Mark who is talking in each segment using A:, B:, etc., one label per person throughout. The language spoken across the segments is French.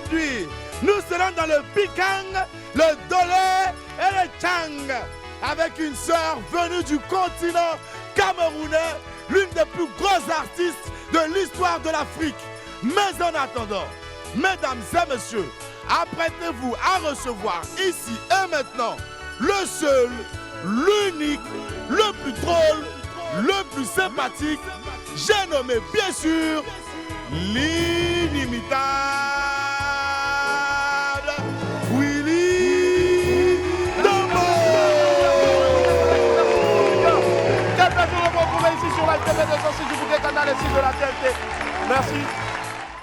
A: Aujourd'hui, nous serons dans le Bikang, le Dolé et le Tchang, avec une sœur venue du continent camerounais, l'une des plus grosses artistes de l'histoire de l'Afrique. Mais en attendant, mesdames et messieurs, apprêtez-vous à recevoir ici et maintenant le seul, l'unique, le plus drôle, le plus sympathique, j'ai nommé bien sûr l'inimitable Willy Dombo.
B: Quel plaisir de vous retrouver ici sur la TV 206 du Bouquet Canal et de la TNT. Merci.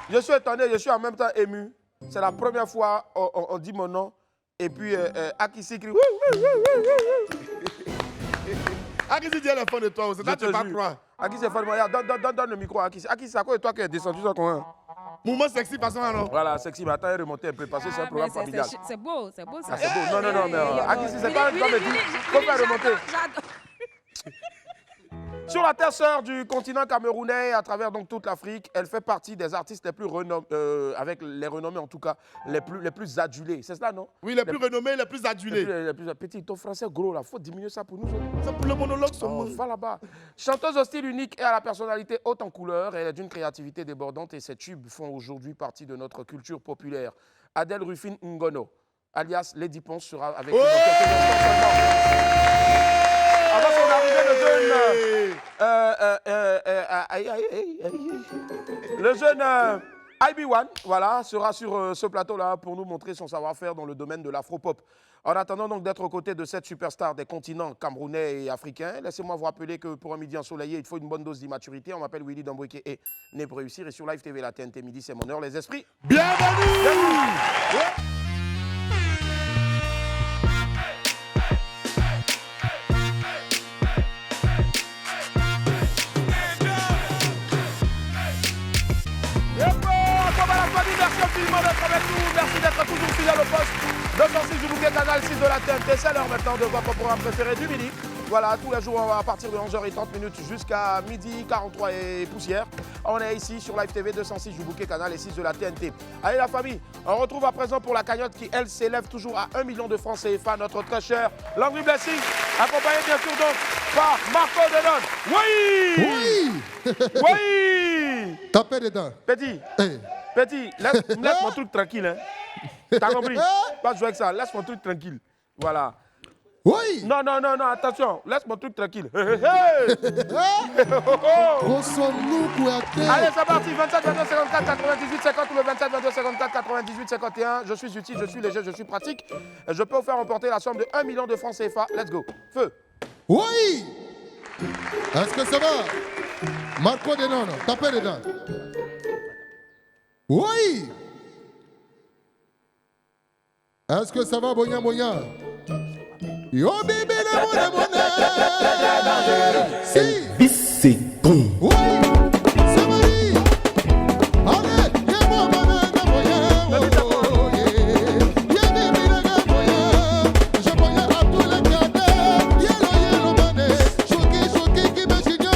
B: Je suis étonné, je suis en même temps ému. C'est la première fois on dit mon nom. Et puis, Akissi crie.
A: Akissi dit le fond de toi, c'est là que tu vas croire.
B: Akissi est fond de moi. Donne le micro à Akissi. Akissi, c'est à cause de toi qui est descendu sur coin.
A: Mouvement sexy, passons alors.
B: Voilà, sexy, mais attends, remonter un peu parce que c'est un programme familial.
C: C'est beau, c'est beau.
B: Ah, c'est beau. Non, mais Akissi, c'est pas un comme dit. Faut faire remonter. Sur la terre sœur du continent camerounais, à travers donc toute l'Afrique, elle fait partie des artistes les plus renommés, avec les renommés en tout cas, les plus adulés. C'est cela, non?
A: Oui, les plus renommés, les plus adulés.
B: Les plus petits. Ton français gros, là, faut diminuer ça pour nous.
A: C'est pour le monologue,
B: va là-bas. Chanteuse au style unique et à la personnalité haute en couleur, elle est d'une créativité débordante et ses tubes font aujourd'hui partie de notre culture populaire. Adèle Rufine Ngono, alias Lady Ponce, sera avec nous dans quelques instants seulement. Avant son arrivée, le jeune IB1, voilà, sera sur ce plateau-là pour nous montrer son savoir-faire dans le domaine de l'afro-pop. En attendant donc d'être aux côtés de cette superstar des continents camerounais et africains, laissez-moi vous rappeler que pour un midi ensoleillé, il faut une bonne dose d'immaturité. On m'appelle Willy Dombo et est né pour réussir. Et sur Live TV, la TNT Midi, c'est mon heure, les esprits.
A: Bienvenue.
B: Merci infiniment d'être avec nous. Merci d'être toujours fidèle au poste 206 du Bouquet Canal 6 de la TNT. C'est l'heure maintenant de votre programme préféré du midi. Voilà, tous les jours à partir de 11h30 jusqu'à midi 43 et poussière. On est ici sur Live TV 206 du Bouquet Canal et 6 de la TNT. Allez la famille, on retrouve à présent pour la cagnotte qui, elle, s'élève toujours à 1 million de francs CFA, notre très cher Landry Blessing, accompagné bien sûr donc par Marco Denon. Oui! Oui!
D: Tapez dedans.
B: Petit.
D: Hey.
B: Petit, laisse mon truc tranquille. Hein. T'as compris? Pas jouer avec ça. Laisse mon truc tranquille. Voilà.
D: Oui.
B: Non, attention. Laisse mon truc tranquille.
D: Allez,
B: c'est parti. 27, 22, 54, 98, 50 ou le 27, 22, 54, 98, 51. Je suis utile, je suis léger, je suis pratique. Je peux vous faire remporter la somme de 1 million de francs CFA. Let's go. Feu.
D: Oui. Est-ce que ça va? Marco Denon, tapez dedans. Oui. Est-ce que ça va, Bonya Bonya? Yo bébé le monnaie. Si.
E: C'est bon.
D: Oui. C'est Marie. Allez, y'a mon bonheur de Bonya. Y'a bébé le Bonya. Je Bonya à tous les cadets. Yellow money. Chouki qui me chigno.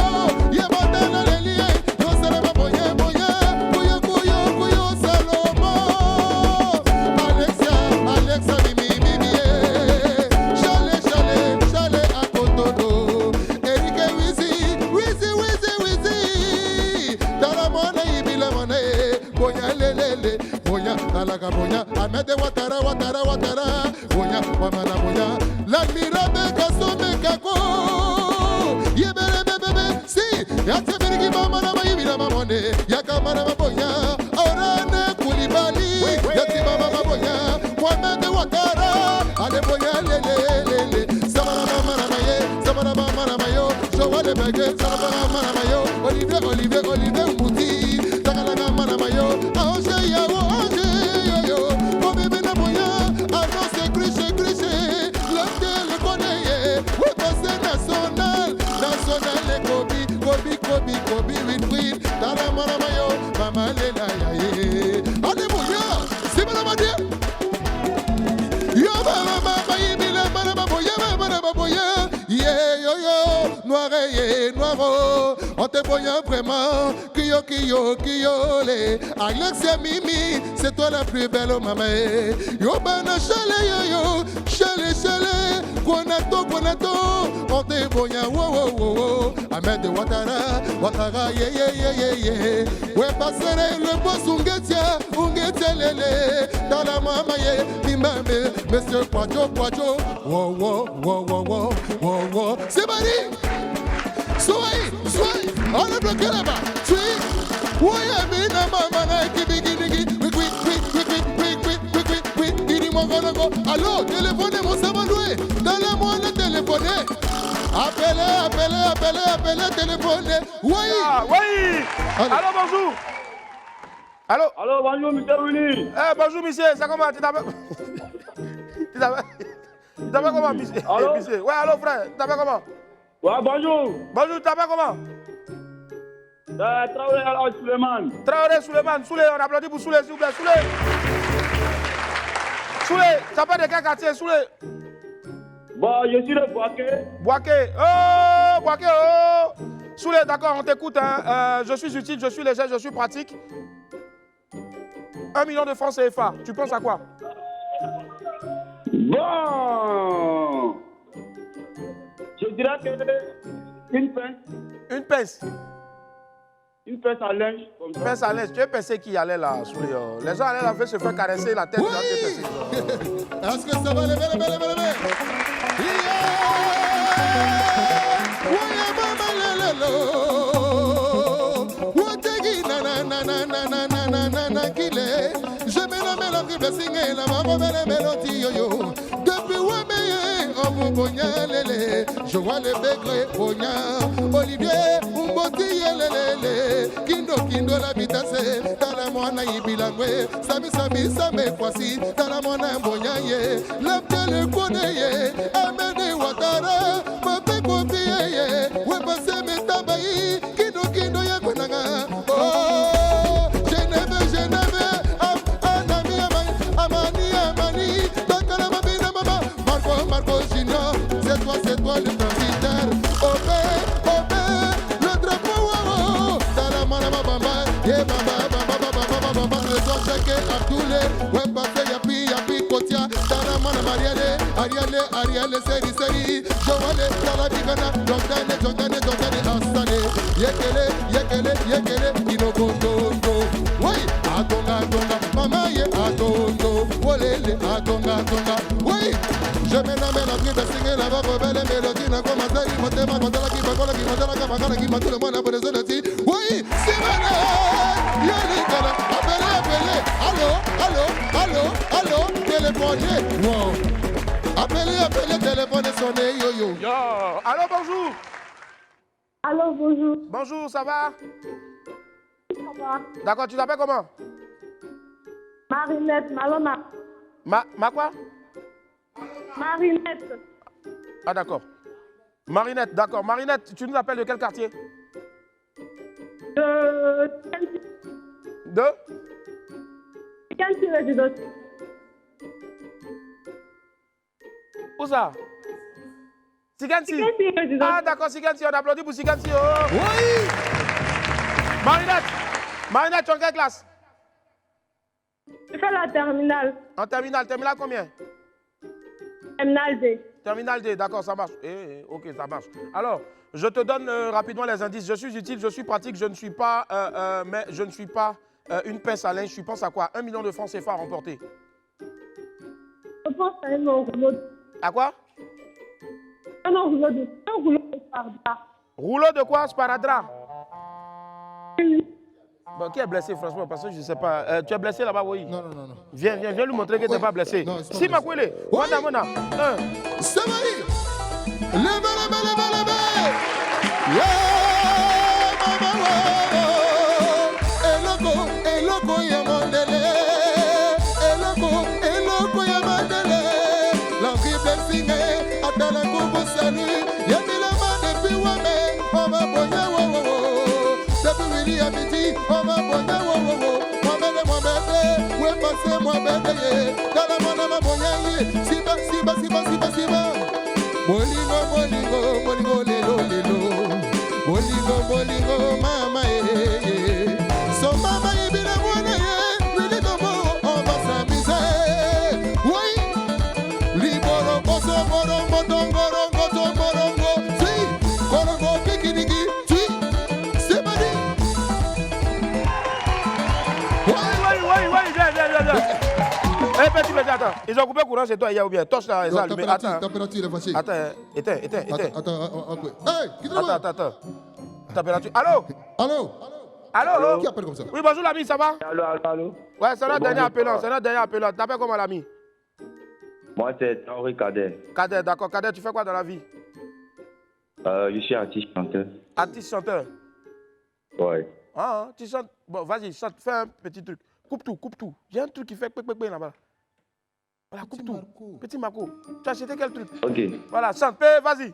D: Y'a mon dans les liens. Yo c'est le Bonya. Kuyo Salomon. Alexa Mimi. Chalet à Cotonou. Eric Wizi. Dans la monnaie, il la monnaie. Bonya lelele. Bonya talaga bonya. Ahmed Ouattara. Bonya Wamana Bonya. L'admirable Kasome Kako. Yebele bébé. Si. Yatse Berigi Mama Yibila Mamone. Yakamana Bonya. Orane Koulibaly. Yatse Mama Bonya. Mohamed Ouattara. Ale Bonya lelele. Samana Mama Mayo. Joël Begge. Samana Mama Mayo. Olivier Mouti. Takalaga Mama Mayo. Ange Yao. Yo. Mon bébé na Bonya. Agent c'est cliché. Le connaît. Oui, c'est national et Kobi with dans la Mama Mayo. Mama Lela Yaye. Allez Bonya. C'est Mama Dia. Yo Mama Yibila Mama Boya. Yeah, yo. Noiré, noiro. On te boya vraiment. Kyo, kyo, kyo, le. Alexia Mimi, c'est toi la plus belle, maman. Yo, bana, chale, yo, yo. Chale, chale. Konato, konato. On te boya, wo, wo, wo, wo. Ahmed Ouattara, Ouattara, yeah, yeah, yeah, yeah, yeah. Ouais, passerai le boss, ungetia, lele. Dans la maman, yeah, mimame. Monsieur Quadjo, Quadjo. Wow, wow, wow, wow, wow, wow, wow. C'est parti! Soyez, on est bloqué là-bas. Soyez, oui, amina, maman, allô, téléphonez, mon savandoué. Donnez-moi le téléphoner. Appelez, téléphonez. Oui.
B: Ah, oui. Allô, bonjour. Allô.
C: Allô, bonjour, monsieur Willy.
B: Eh, bonjour, monsieur. Ça comment? Tu t'appelles comment, monsieur?
C: Allô?
B: Ouais, allô, frère. Tu t'appelles comment?
C: Ouais, bonjour.
B: Bonjour, tu t'appelles comment?
C: Traoré alors Suleiman.
B: Traoré Suleiman. Souley, on applaudit pour Souley, s'il vous plaît. Souley. Souley, ça part de quel quartier, Souley?
C: Bon, je suis de Boaké.
B: Boaké. Oh, Boaké, oh. Souley, d'accord, on t'écoute. Hein. Je suis utile, je suis léger, je suis pratique. 1 million de francs CFA. Tu penses à quoi?
C: Bon. Je dirais que une pince.
B: Une pince.
C: Une pince à linge. Comme ça.
B: Pince à linge. Tu as pensé qui allait là, Souley? Les gens allaient là faire se faire caresser la tête.
D: Oui. Est-ce que ça va, lever? Je me nomme la blessing et la maman belle mélodie yo. Depuis Wameye, on vous bonya lele. Je vois le bégré bonya. Olivier, Mboti lele. Kindo la vitesse. Dans la moana ibilangwe. Sami same kwasi. Dans la moana bonya ye. L'abdel koneye. Amene Ouattara. Mape kopiye ye. Wepase me tabayi. Kindo ya kwenanga. Oh. C'est toi le transitaire. Obé, le drapeau, dans la main, bamba, yeah, bamba, le son checké à tous les, ouais, passé, yapi, kotia, dans la main, Ariane, série, Joale, dans la bigana, Jordane, installé, yekele, kinogondo, oui, atonga, maman, ye, atondo, wolele, atonga, oui. Je me nomme la vie de signer la voix belle mélodie. N'a pas maté, qui tout le monde a besoin de dire. Oui, c'est malade. Yalikala, allô, téléphonez. Wow. Appelez, téléphonez, sonnez, yo.
B: Allô, bonjour.
E: Allô, bonjour.
B: Bonjour, ça va?
E: Ça va?
B: D'accord, tu t'appelles comment?
E: Marinette, Maloma.
B: Ma quoi?
E: Marinette.
B: Ah, d'accord. Marinette, d'accord. Marinette, tu nous appelles de quel quartier? De
E: Résidence.
B: Où ça? Sigansi. Ah, d'accord, Sigansi. On applaudit pour Sigansi. Oh.
D: Oui.
B: Marinette, tu es en quelle classe?
E: Je fais la terminale.
B: En terminale combien?
E: Terminale D.
B: Terminal D, d'accord, ça marche. Ok, ça marche. Alors, je te donne rapidement les indices. Je suis utile, je suis pratique, je ne suis pas, une pince à linge. Tu penses à quoi? 1 million de francs CFA remporté.
E: Je pense à un rouleau.
B: À quoi?
E: Un rouleau de sparadrap.
B: Rouleau de quoi? Sparadrap? Bon, qui est blessé, franchement? Parce que je ne sais pas. Tu es blessé là-bas, oui?
D: Non.
B: Viens lui montrer que tu n'es pas blessé.
D: Non,
B: si, ma couille, Mona.
D: C'est vrai. Levez. Eloko ya mandele. Eloko ya mandele. La vie blessing, atala kubu salut. Yamila mande piwame, oma bonya wo. Depuis William midi, oma bonya wo. Mohamed, ouais passé Mohamed, dans la mona ma bonya ye. Siba. Molingo, lelo. Bolingo, bolingo, mama, so mama, il vit la moine, lui, on va s'amuser. Oui, liboro, boso, borongo, dongorongo, tomorongo, si, korongo, pikiniki, si, c'est pas dit.
B: Oui, viens. Eh, petit, attends. Ils ont coupé le courant chez toi hier ou bien? Torche là, ils ont allumé. Attends.
D: Température est fâchée.
B: Attends, éteins.
D: Hey, qui te
B: Attends. Température. Allô?
D: Allô? Qui appelle comme ça?
B: Oui, bonjour l'ami, ça va?
C: Allô.
B: Ouais, c'est notre dernier appelant. T'appelles comment l'ami?
C: Moi, c'est Henri Cadet.
B: Kader, d'accord. Kader, tu fais quoi dans la vie?
C: Je suis artiste chanteur.
B: Artiste chanteur.
C: Ouais.
B: Ah, tu chantes. Bon, vas-y, chante, fais un petit truc. Coupe tout. J'ai un truc qui fait quick là-bas. Voilà, coupe tout. Petit Marco. Tu as acheté quel truc?
C: Ok.
B: Voilà, chante, vas-y.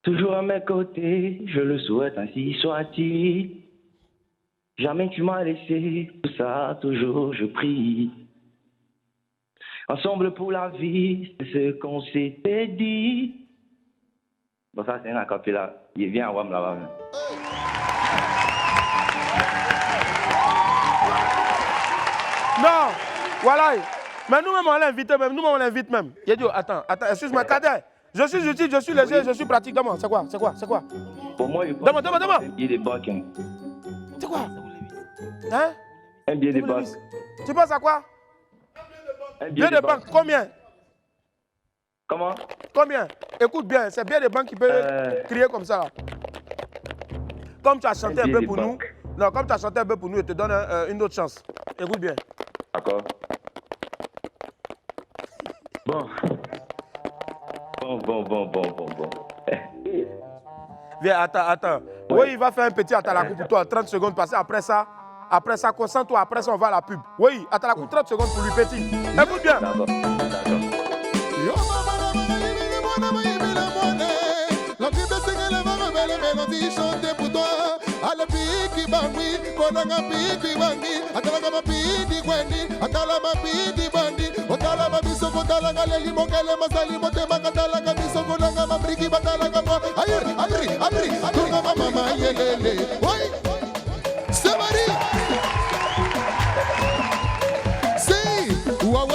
C: Toujours à mes côtés, je le souhaite ainsi soit-il. Jamais tu m'as laissé, pour ça toujours je prie. Ensemble pour la vie, c'est ce qu'on s'était dit. Bon, ça c'est un acapella. Il vient à Wam là-bas.
B: Non, voilà. Mais nous-mêmes, on l'invite même. Il a dit, attends, excuse-moi, Kader. Je suis utile, je suis léger, je suis pratique. Demande, c'est quoi?
C: Pour moi, il
B: Demande.
C: un billet de banque.
B: C'est quoi? Hein?
C: Un billet de banque.
B: Tu penses à quoi?
C: Un
B: Billet de banque, combien?
C: Comment?
B: Combien? Écoute bien, c'est bien de banque qui peut crier comme ça. Là. Comme tu as chanté un peu pour nous. Non, comme tu as chanté un peu pour nous, je te donne une autre chance. Écoute bien.
C: D'accord. Bon.
B: Viens, attends. Oui, il va faire un petit atalakou pour toi, 30 secondes passées. Après ça, concentre-toi. Après ça, on va à la pub. Oui, atalakou, 30 secondes pour lui, petit. Écoute bien.
C: D'accord.
D: La Bible sing la belle mélodie chantée pour toi. Ale piki bangi, konanga piki bangi, atala ma pidi gwendi, atala ma pidi bandi, otala ma biso kotala ngaleli mokele masali motema katala ka biso konanga ma briki batala ka mo. Abri, tunga mama yelele. Oi! Somebody! See! Wow.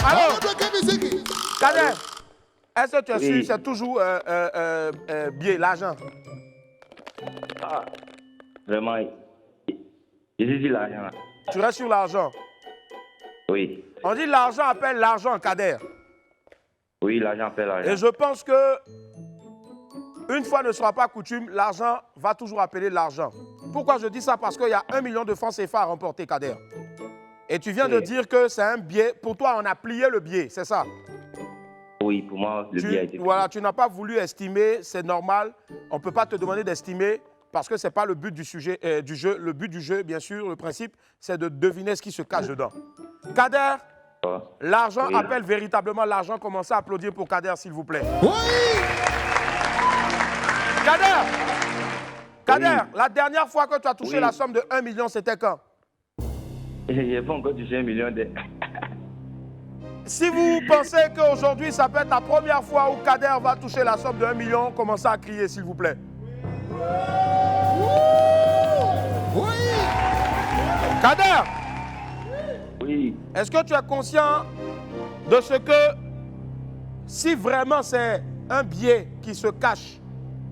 B: Alors, Kader, est-ce que tu es sûr
C: Oui.
B: c'est toujours bien l'argent?
C: Ah, vraiment, je suis l'argent.
B: Tu restes sur l'argent.
C: Oui.
B: On dit l'argent appelle l'argent, Kader.
C: Oui, l'argent fait l'argent.
B: Et je pense que, une fois ne sera pas coutume, l'argent va toujours appeler l'argent. Pourquoi je dis ça? Parce qu'il y a 1 million de francs CFA à remporter, Kader. Et tu viens de dire que c'est un billet. Pour toi, on a plié le billet, c'est ça?
C: Oui, pour moi, le billet a été
B: Voilà, tu n'as pas voulu estimer, c'est normal. On ne peut pas te demander d'estimer parce que ce n'est pas le but du sujet, du jeu. Le but du jeu, bien sûr, le principe, c'est de deviner ce qui se cache dedans. Kader, l'argent appelle véritablement l'argent. Commencez à applaudir pour Kader, s'il vous plaît.
D: Oui!
B: Kader, la dernière fois que tu as touché la somme de 1 million, c'était quand?
C: Je n'ai pas encore touché 1 million de...
B: Si vous pensez qu'aujourd'hui, ça peut être la première fois où Kader va toucher la somme de 1 million, commencez à crier, s'il vous plaît.
D: Oui!
B: Kader,
C: Oui.
B: est-ce que tu es conscient de ce que, si vraiment c'est un billet qui se cache,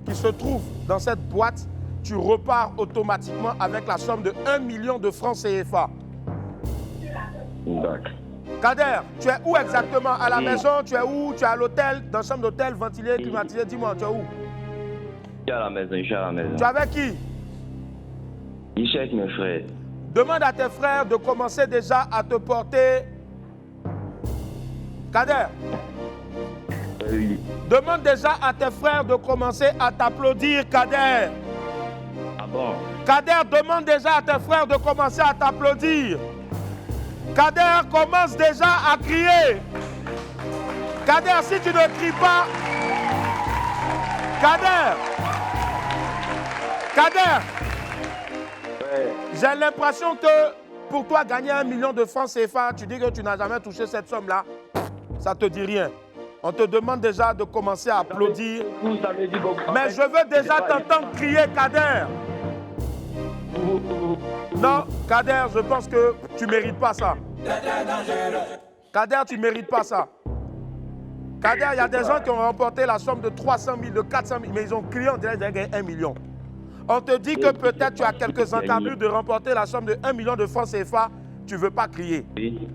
B: qui se trouve dans cette boîte, tu repars automatiquement avec la somme de 1 million de francs CFA?
C: D'accord.
B: Kader, tu es où exactement? À la maison? Tu es où? Tu es à l'hôtel? Dans une chambre d'hôtel, ventilé, climatisé? Dis-moi, tu es où?
C: Je suis à la maison.
B: Tu es avec qui?
C: Je suis avec mes frères.
B: Demande à tes frères de commencer déjà à te porter. Kader,
C: Oui.
B: demande déjà à tes frères de commencer à t'applaudir, Kader.
C: Ah bon?
B: Kader, demande déjà à tes frères de commencer à t'applaudir. Kader, commence déjà à crier. Kader, si tu ne cries pas... Kader,
C: Ouais.
B: j'ai l'impression que pour toi, gagner 1 million de francs CFA, tu dis que tu n'as jamais touché cette somme-là, ça ne te dit rien. On te demande déjà de commencer à applaudir.
C: Ça veut dire que-
B: Mais je veux déjà t'entendre crier, Kader. Non, Kader, je pense que tu ne mérites pas ça. Kader, tu ne mérites pas ça. Kader, il y a des gens qui ont remporté la somme de 300 000, de 400 000, mais ils ont crié, on dirait qu'ils ont gagné 1 million. On te dit que peut-être tu as quelques encablures de remporter la somme de 1 million de francs CFA, tu ne veux pas crier.
C: Oui.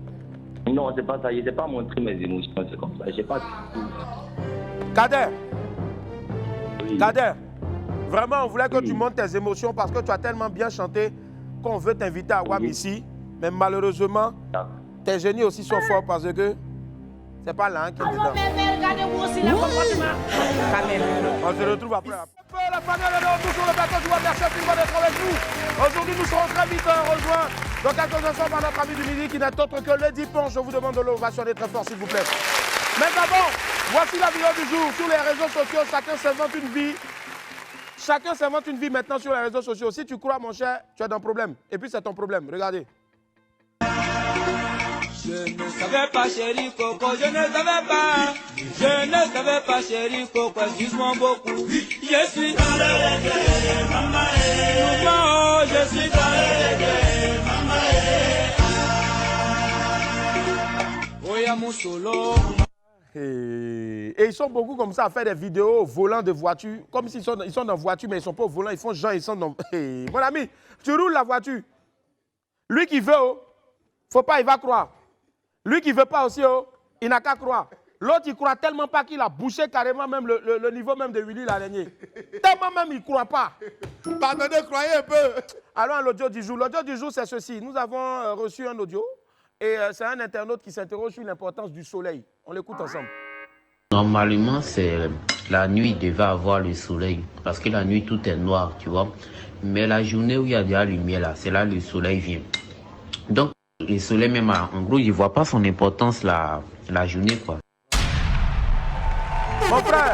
C: Non, c'est pas ça. Je n'ai pas montré mes émotions, c'est comme ça. J'ai pas...
B: Kader,
C: Oui.
B: Kader, vraiment, on voulait que tu montes tes émotions parce que tu as tellement bien chanté qu'on veut t'inviter à WAM ici. Mais malheureusement,
C: Ah.
B: tes génies aussi sont forts parce que c'est pas là qui est dedans.
F: Regardez-vous aussi le comportement.
B: On se retrouve après. La famille est de retour sur le plateau du WAM. Merci infiniment d'être avec nous. Aujourd'hui, nous serons très vite rejoints dans quelques instants par notre ami du midi qui n'est autre que Lady Ponche. Je vous demande de l'ovationner très fort, s'il vous plaît. Mais d'abord, voici la vidéo du jour. Sur les réseaux sociaux, chacun s'invente une vie. Chacun s'invente une vie maintenant sur les réseaux sociaux. Si tu crois, mon cher, tu as un problème. Et puis c'est ton problème. Regardez.
G: Je ne savais pas, chérie Coco, je ne savais pas. Je ne savais pas, chérie Coco, excuse-moi beaucoup. Je suis dans le reggae, maman. Oh, je suis dans le reggae, maman. Oh, y'a mon solo.
B: Et ils sont beaucoup comme ça à faire des vidéos au volant de voiture. Comme s'ils sont dans la voiture, mais ils ne sont pas au volant. Ils font genre, ils sont dans... Hey, mon ami, tu roules la voiture. Lui qui veut, oh, faut pas, il va croire. Lui qui ne veut pas aussi, oh, il n'a qu'à croire. L'autre, il croit tellement pas qu'il a bouché carrément même le niveau même de Willy l'araignée. Tellement même, il ne croit pas.
A: Pardonnez, croyez un peu.
B: Allons à l'audio du jour. L'audio du jour, c'est ceci. Nous avons reçu un audio et c'est un internaute qui s'interroge sur l'importance du soleil. On l'écoute ensemble.
H: Normalement, c'est la nuit devait avoir le soleil parce que la nuit tout est noir, tu vois. Mais la journée où il y a de la lumière là, c'est là que le soleil vient. Donc le soleil même, en gros, il voit pas son importance la journée quoi.
B: Mon frère,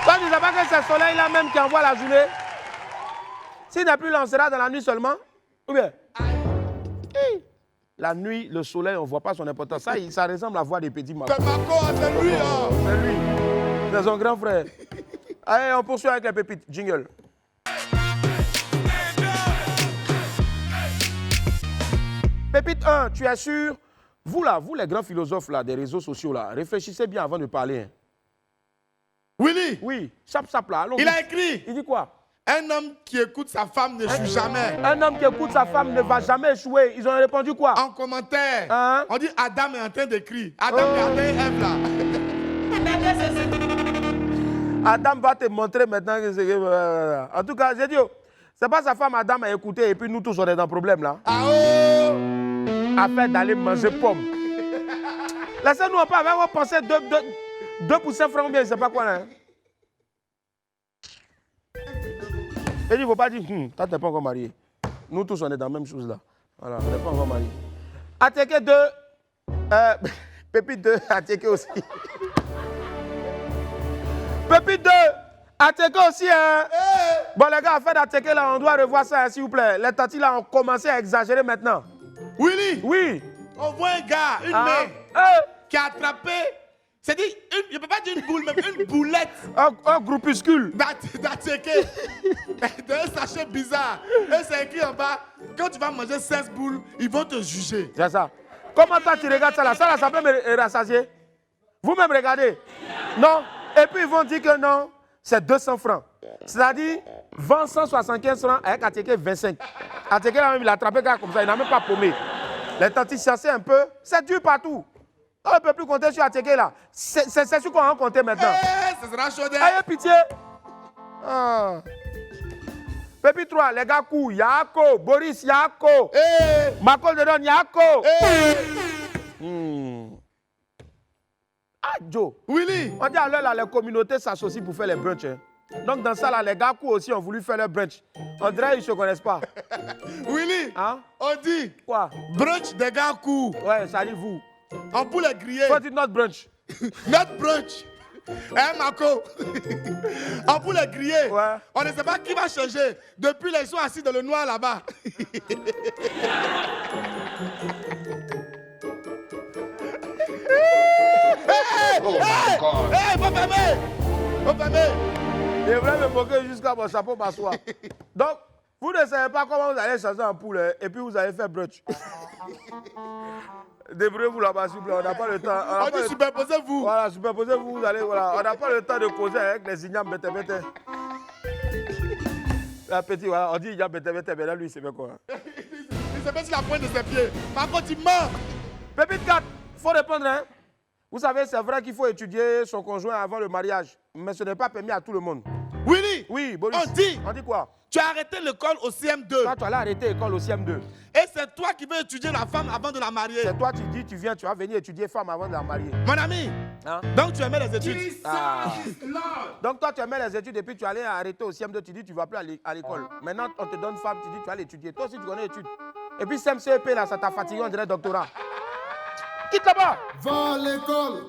B: toi tu ne sais pas que c'est le soleil là même qui envoie la journée. S'il n'est plus là, on sera dans la nuit seulement. Ou bien la nuit, le soleil, on ne voit pas son importance. Ça ressemble à voir des petits Marco.
A: C'est Marco, c'est lui. Hein.
B: C'est lui. C'est son grand frère. Allez, on poursuit avec les pépites. Jingle. Pépite 1, tu es sûr? Vous là, vous les grands philosophes là, des réseaux sociaux là, réfléchissez bien avant de parler. Hein.
A: Willy,
B: Oui, sap là, allons.
A: il a écrit
B: Il dit quoi?
A: un homme qui écoute sa femme n'échoue jamais.
B: Un homme qui écoute sa femme ne va jamais échouer. Ils ont répondu quoi?
A: En commentaire,
B: Hein?
A: on dit Adam est en train d'écrire. Adam regardez Ève là.
B: Adam va te montrer maintenant que c'est... En tout cas, j'ai dit, c'est pas sa femme Adam à écouter et puis nous tous on est dans le problème là.
A: Ah oh!
B: Afin d'aller manger pomme. Laissez-nous un peu, on va penser 2 pour 5 francs ou bien je sais pas quoi là. Hein? Il ne faut pas dire, toi t'es pas encore marié. Nous tous on est dans la même chose là. Voilà, on n'est pas encore marié. Ateke 2, Pépite 2, Ateke aussi. Pépite 2, Ateke aussi hein. Bon les gars, afin d'Ateke là, on doit revoir ça hein, s'il vous plaît. Les tatis là ont commencé à exagérer maintenant.
A: Willy,
B: Oui.
A: on voit un gars, une
B: Hein?
A: main, qui a attrapé, c'est-à-dire, je ne peux pas dire une boule, mais une boulette
B: Un groupuscule.
A: d'Ateke. D'un sachet bizarre. Et c'est écrit en bas, quand tu vas manger 16 boules, ils vont te juger.
B: C'est ça. Comment toi tu regardes ça là? Ça peut me rassasier. Vous-même regardez. Non. Et puis ils vont dire que non, c'est 200 francs. C'est-à-dire, vend 175 francs avec Ateke 25. Ateke là même, il a attrapé comme ça, il n'a même pas paumé. Les tantis cherchaient un peu, c'est dur partout. On ne peut plus compter sur Ateke là. C'est ce qu'on va compter maintenant.
A: Ce sera chaud.
B: Ayez pitié. Ah. Pépi 3, les gars courent. Yako, Boris, Yako. Marco Dedon, Yako. Ah, Joe.
A: Willy,
B: On dit alors là, les communautés s'associent pour faire les brunchs. Hein. Donc dans ça là, les gars courent aussi ont voulu faire leur brunch. On dirait qu'ils ne se connaissent pas.
A: Willy,
B: Hein?
A: on dit
B: Quoi?
A: brunch des gars courts.
B: Ouais, ça dit vous.
A: On peut les griller.
B: Faut dire notre brunch.
A: Notre brunch. Hein, Marco? On peut les griller.
B: Ouais.
A: On ne sait pas qui va changer. Depuis, ils sont assis dans le noir là-bas.
B: my God.
A: Hey, faut fermer. Faut fermer.
B: Il voulait me moquer jusqu'à mon chapeau m'asseoir. Donc, vous ne savez pas comment vous allez changer un poulet et puis vous allez faire brunch. Débrouillez-vous là-bas, s'il vous plaît. On n'a pas le temps.
A: On dit superposez-vous.
B: Voilà, superposez-vous, vous allez, voilà. On n'a pas le temps de causer avec les ignames bête. La petite, voilà, on dit igname bête, mais là, lui, il sait bien quoi.
A: Il se met sur la pointe de ses pieds. Par contre, il meurt.
B: Pépite 4, il faut répondre, hein. Vous savez, c'est vrai qu'il faut étudier son conjoint avant le mariage, mais ce n'est pas permis à tout le monde.
A: Willy,
B: Oui, Boris.
A: on dit
B: quoi?
A: tu as arrêté l'école au CM2.
B: Toi, tu allais arrêter l'école au CM2.
A: Et c'est toi qui veux étudier la femme avant de la marier.
B: C'est toi, tu dis, tu vas venir étudier femme avant de la marier.
A: Mon ami,
B: Hein?
A: donc tu aimais les études.
B: Ah. Donc toi, tu aimais les études et puis tu allais arrêter au CM2, tu dis, tu ne vas plus à l'école. Maintenant, on te donne femme, tu dis, tu vas aller étudier. Toi aussi, tu connais études. Et puis CMCEP, là, ça t'a fatigué, on dirait doctorat. Quitte là-bas.
D: Va à l'école.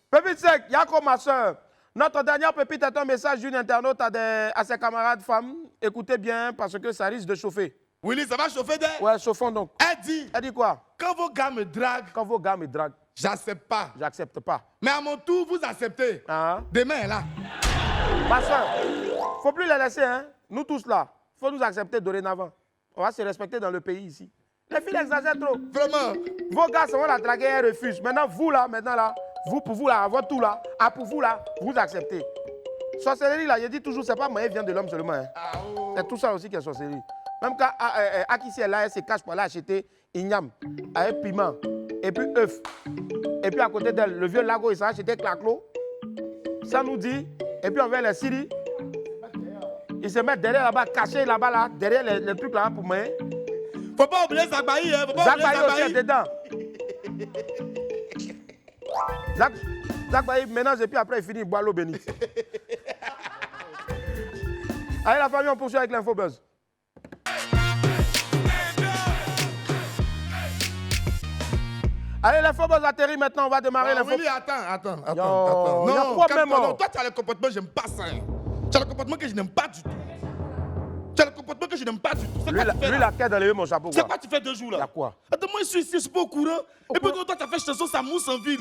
B: Pépite sec, Yako, ma soeur. Notre dernière pépite est un message d'une internaute à ses camarades femmes. Écoutez bien parce que ça risque de chauffer.
A: Willy, ça va chauffer d'air.
B: Ouais, chauffons donc.
A: Elle dit
B: quoi?
A: quand vos gars me draguent,
B: Quand vos gars me draguent,
A: j'accepte pas.
B: j'accepte pas.
A: Mais à mon tour, vous acceptez.
B: Hein?
A: Demain, elle est là.
B: Ma soeur, faut plus les laisser, hein? Nous tous là. Faut nous accepter dorénavant. On va se respecter dans le pays ici. Les filles exagèrent trop.
A: Vraiment.
B: Vos gars, ça va la draguer, elles refusent. Maintenant, vous là, vous pour vous là, avoir tout là, pour vous là, vous acceptez. Sorcellerie là, je dis toujours, c'est pas moyen vient de l'homme seulement. Hein. C'est tout ça aussi qui est sorcellerie. Même quand Akissi est là, elle se cache pour aller acheter igname, avec piment, et puis œuf. Et puis à côté d'elle, le vieux lago, il s'est acheté claclo. Ça nous dit, et puis on va les Syrie. Ils se mettent derrière là-bas, cachés là-bas, là, derrière les trucs là pour moi.
A: Faut pas oublier Zagbaï, hein. Faut pas oublier
B: Zagbaï aussi est
A: Zagbaï.
B: dedans. Zagbaï ménage et puis après il finit, il boit l'eau bénite. Allez la famille, on poursuit avec l'infobuzz. Allez, l'infobuzz atterrit maintenant, on va démarrer
A: Non,
B: l'infobuzz.
A: Willy, attends.
B: Yo, y a quoi même,
A: calme-toi.
B: oh?
A: Non, toi, tu as le comportement, j'aime pas ça. Hein. Tu as le comportement que je n'aime pas du tout. Tu as le comportement que je n'aime pas du tout. C'est
B: Lui,
A: quoi tu fais
B: lui
A: là?
B: la quête d'enlever mon chapeau.
A: C'est
B: Quoi.
A: quoi tu fais 2 jours là?
B: Y'a quoi?
A: Attends, moi je suis ici, je suis pas au courant. Et puis
B: courant.
A: toi, tu as fait chanson, ça mousse en ville.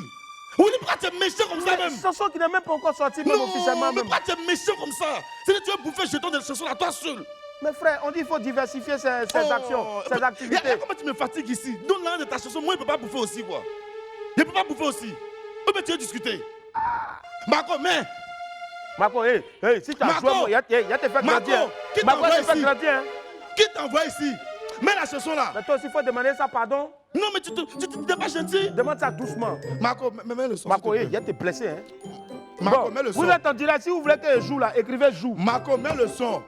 A: Oui, pourquoi tu es méchant comme ça même?
B: Chanson qui n'est même pas encore sortie, même officiellement.
A: Non, mais
B: Même.
A: pourquoi tu es méchant comme ça? C'est que tu veux bouffer le jeton de la chanson à toi seul.
B: Mais frère, on dit qu'il faut diversifier ses actions, ses activités.
A: Regarde comment tu me fatigues ici. Donne l'un de ta chanson, moi je peux pas bouffer aussi quoi. Je peux pas bouffer aussi. Oh, mais tu veux discuter. Marco, mais.
B: Marco, si tu as
A: Marco,
B: joué, il y a te fait
A: Marco,
B: grandir.
A: qui
B: Marco,
A: t'envoie
B: tu fait
A: ici?
B: grandir. Hein.
A: Qui t'envoie ici? Mets la chanson là.
B: Mais toi aussi, il faut demander ça, pardon.
A: Non, mais tu n'es pas gentil.
B: Demande ça doucement.
A: Marco, mets le son.
B: Marco,
A: s'il te
B: il
A: plaît.
B: y a te blessé. Hein.
A: Marco,
B: Bon,
A: mets le son.
B: vous êtes en direct, si vous voulez que je joue là, écrivez joue.
A: Marco, mets le son.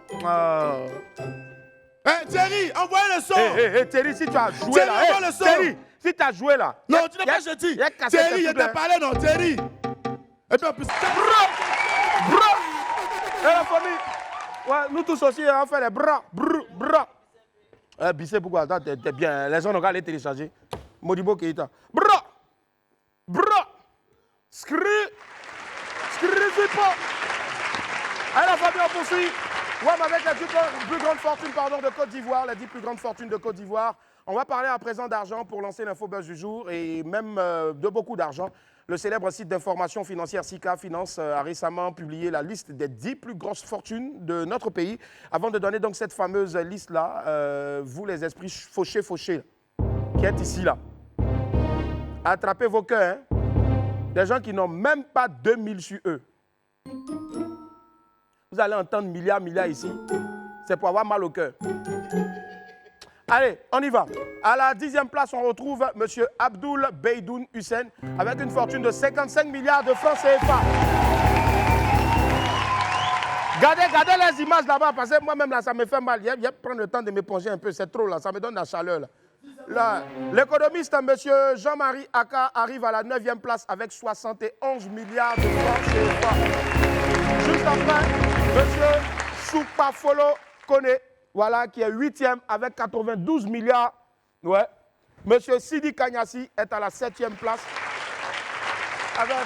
A: Thierry, envoyez le son.
B: Thierry, si tu as joué
A: Thierry,
B: là.
A: envoie le son.
B: Thierry, si tu as joué là.
A: Non, tu n'es pas gentil. Thierry, je t'ai parlé, non, Thierry. Et puis en plus.
B: Bra. Et la famille. Ouais, nous tous aussi, on fait les bras. Bra. Bissé, pourquoi? Attends, t'es bien. Les gens n'ont qu'à aller télécharger. Modibo Keita. Bra. Scri, pas. Allez, la famille, on poursuit. Ouais, mais avec les 10 plus grandes fortunes de Côte d'Ivoire, les 10 plus grandes fortunes de Côte d'Ivoire. On va parler à présent d'argent pour lancer l'infobuzz du jour et même de beaucoup d'argent. Le célèbre site d'information financière SICA Finance a récemment publié la liste des 10 plus grosses fortunes de notre pays. Avant de donner donc cette fameuse liste-là, vous les esprits fauchés, qui êtes ici là, attrapez vos cœurs, hein? Des gens qui n'ont même pas 2000 sur eux. Vous allez entendre milliards ici. C'est pour avoir mal au cœur. Allez, on y va. À la 10e place, on retrouve M. Abdoul Beidoun Hussein avec une fortune de 55 milliards de francs CFA. Regardez les images là-bas, parce que moi-même, là, ça me fait mal. Je vais prendre le temps de m'éponger un peu, c'est trop, là, ça me donne la chaleur. Là, l'économiste, M. Jean-Marie Aka, arrive à la 9e place avec 71 milliards de francs CFA. Juste après, M. Choupafolo Kone, voilà, qui est 8e avec 92 milliards. Ouais. M. Sidi Kanyasi est à la 7e place avec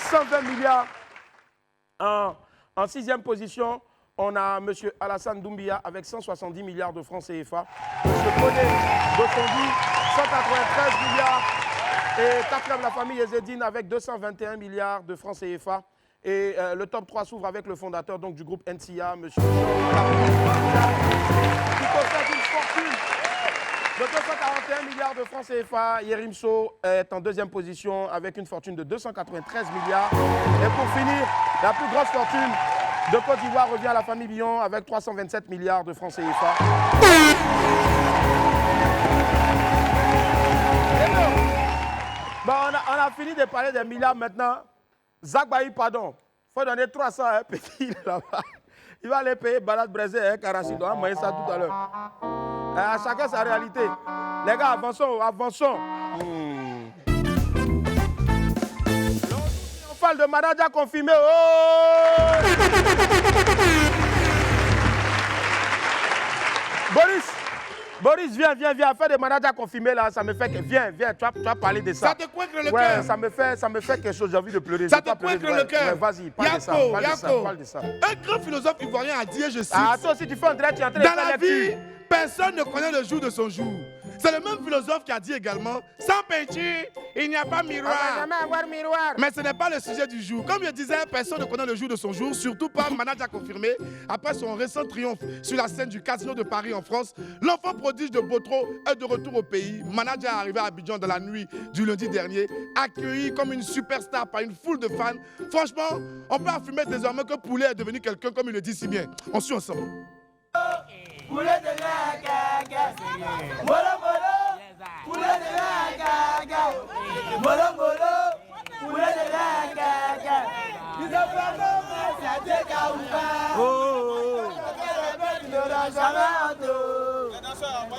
B: 120 milliards. En 6e position, on a M. Alassane Doumbia avec 170 milliards de francs CFA. M. Kone Bossondi, 293 milliards. Et quatrième, la famille Ezedine avec 221 milliards de francs CFA. Et le top 3 s'ouvre avec le fondateur donc, du groupe NCA, M. qui possède une fortune de 241 milliards de francs CFA. Yerim Sow est en deuxième position avec une fortune de 293 milliards. Et pour finir, la plus grosse fortune de Côte d'Ivoire revient à la famille Billon avec 327 milliards de francs CFA. Bon, on a fini de parler des milliards maintenant. Zach Bailly, pardon. Il faut donner 300 à un petit là-bas. Il va aller payer Balade Brésil et Karassi. On va moyen ça tout à l'heure. À chacun sa réalité. Les gars, avançons, avançons. On parle de manager confirmé. Oh! Boris, viens, fais des managers confirmés là, ça me fait que... Viens, tu vas parler de ça.
A: Ça te coince le cœur.
B: Ouais, ça me fait quelque chose, j'ai envie de pleurer.
A: Ça te coince le cœur.
B: Vas-y, parle de ça.
A: Un grand philosophe ivoirien a dit, je cite...
B: Ah, toi aussi tu fais un direct, tu es en train de
A: dans
B: faire
A: la vie, personne ne connaît le jour de son jour. C'est le même philosophe qui a dit également, sans peinture, il n'y a pas miroir.
B: On va jamais avoir miroir.
A: Mais ce n'est pas le sujet du jour. Comme je disais, personne ne connaît le jour de son jour, surtout pas manager confirmé. Après son récent triomphe sur la scène du Casino de Paris en France, l'enfant prodige de Botro est de retour au pays. Manager est arrivé à Abidjan dans la nuit du lundi dernier, accueilli comme une superstar par une foule de fans. Franchement, on peut affirmer désormais que Poulet est devenu quelqu'un comme il le dit si bien. On suit ensemble.
G: Poulet de la gaga, molo molo, poulet de la gaga, molo molo, poulet de la gaga. Ils ont pas compris, ça te caoupa. Oh, ils n'auront jamais entendu.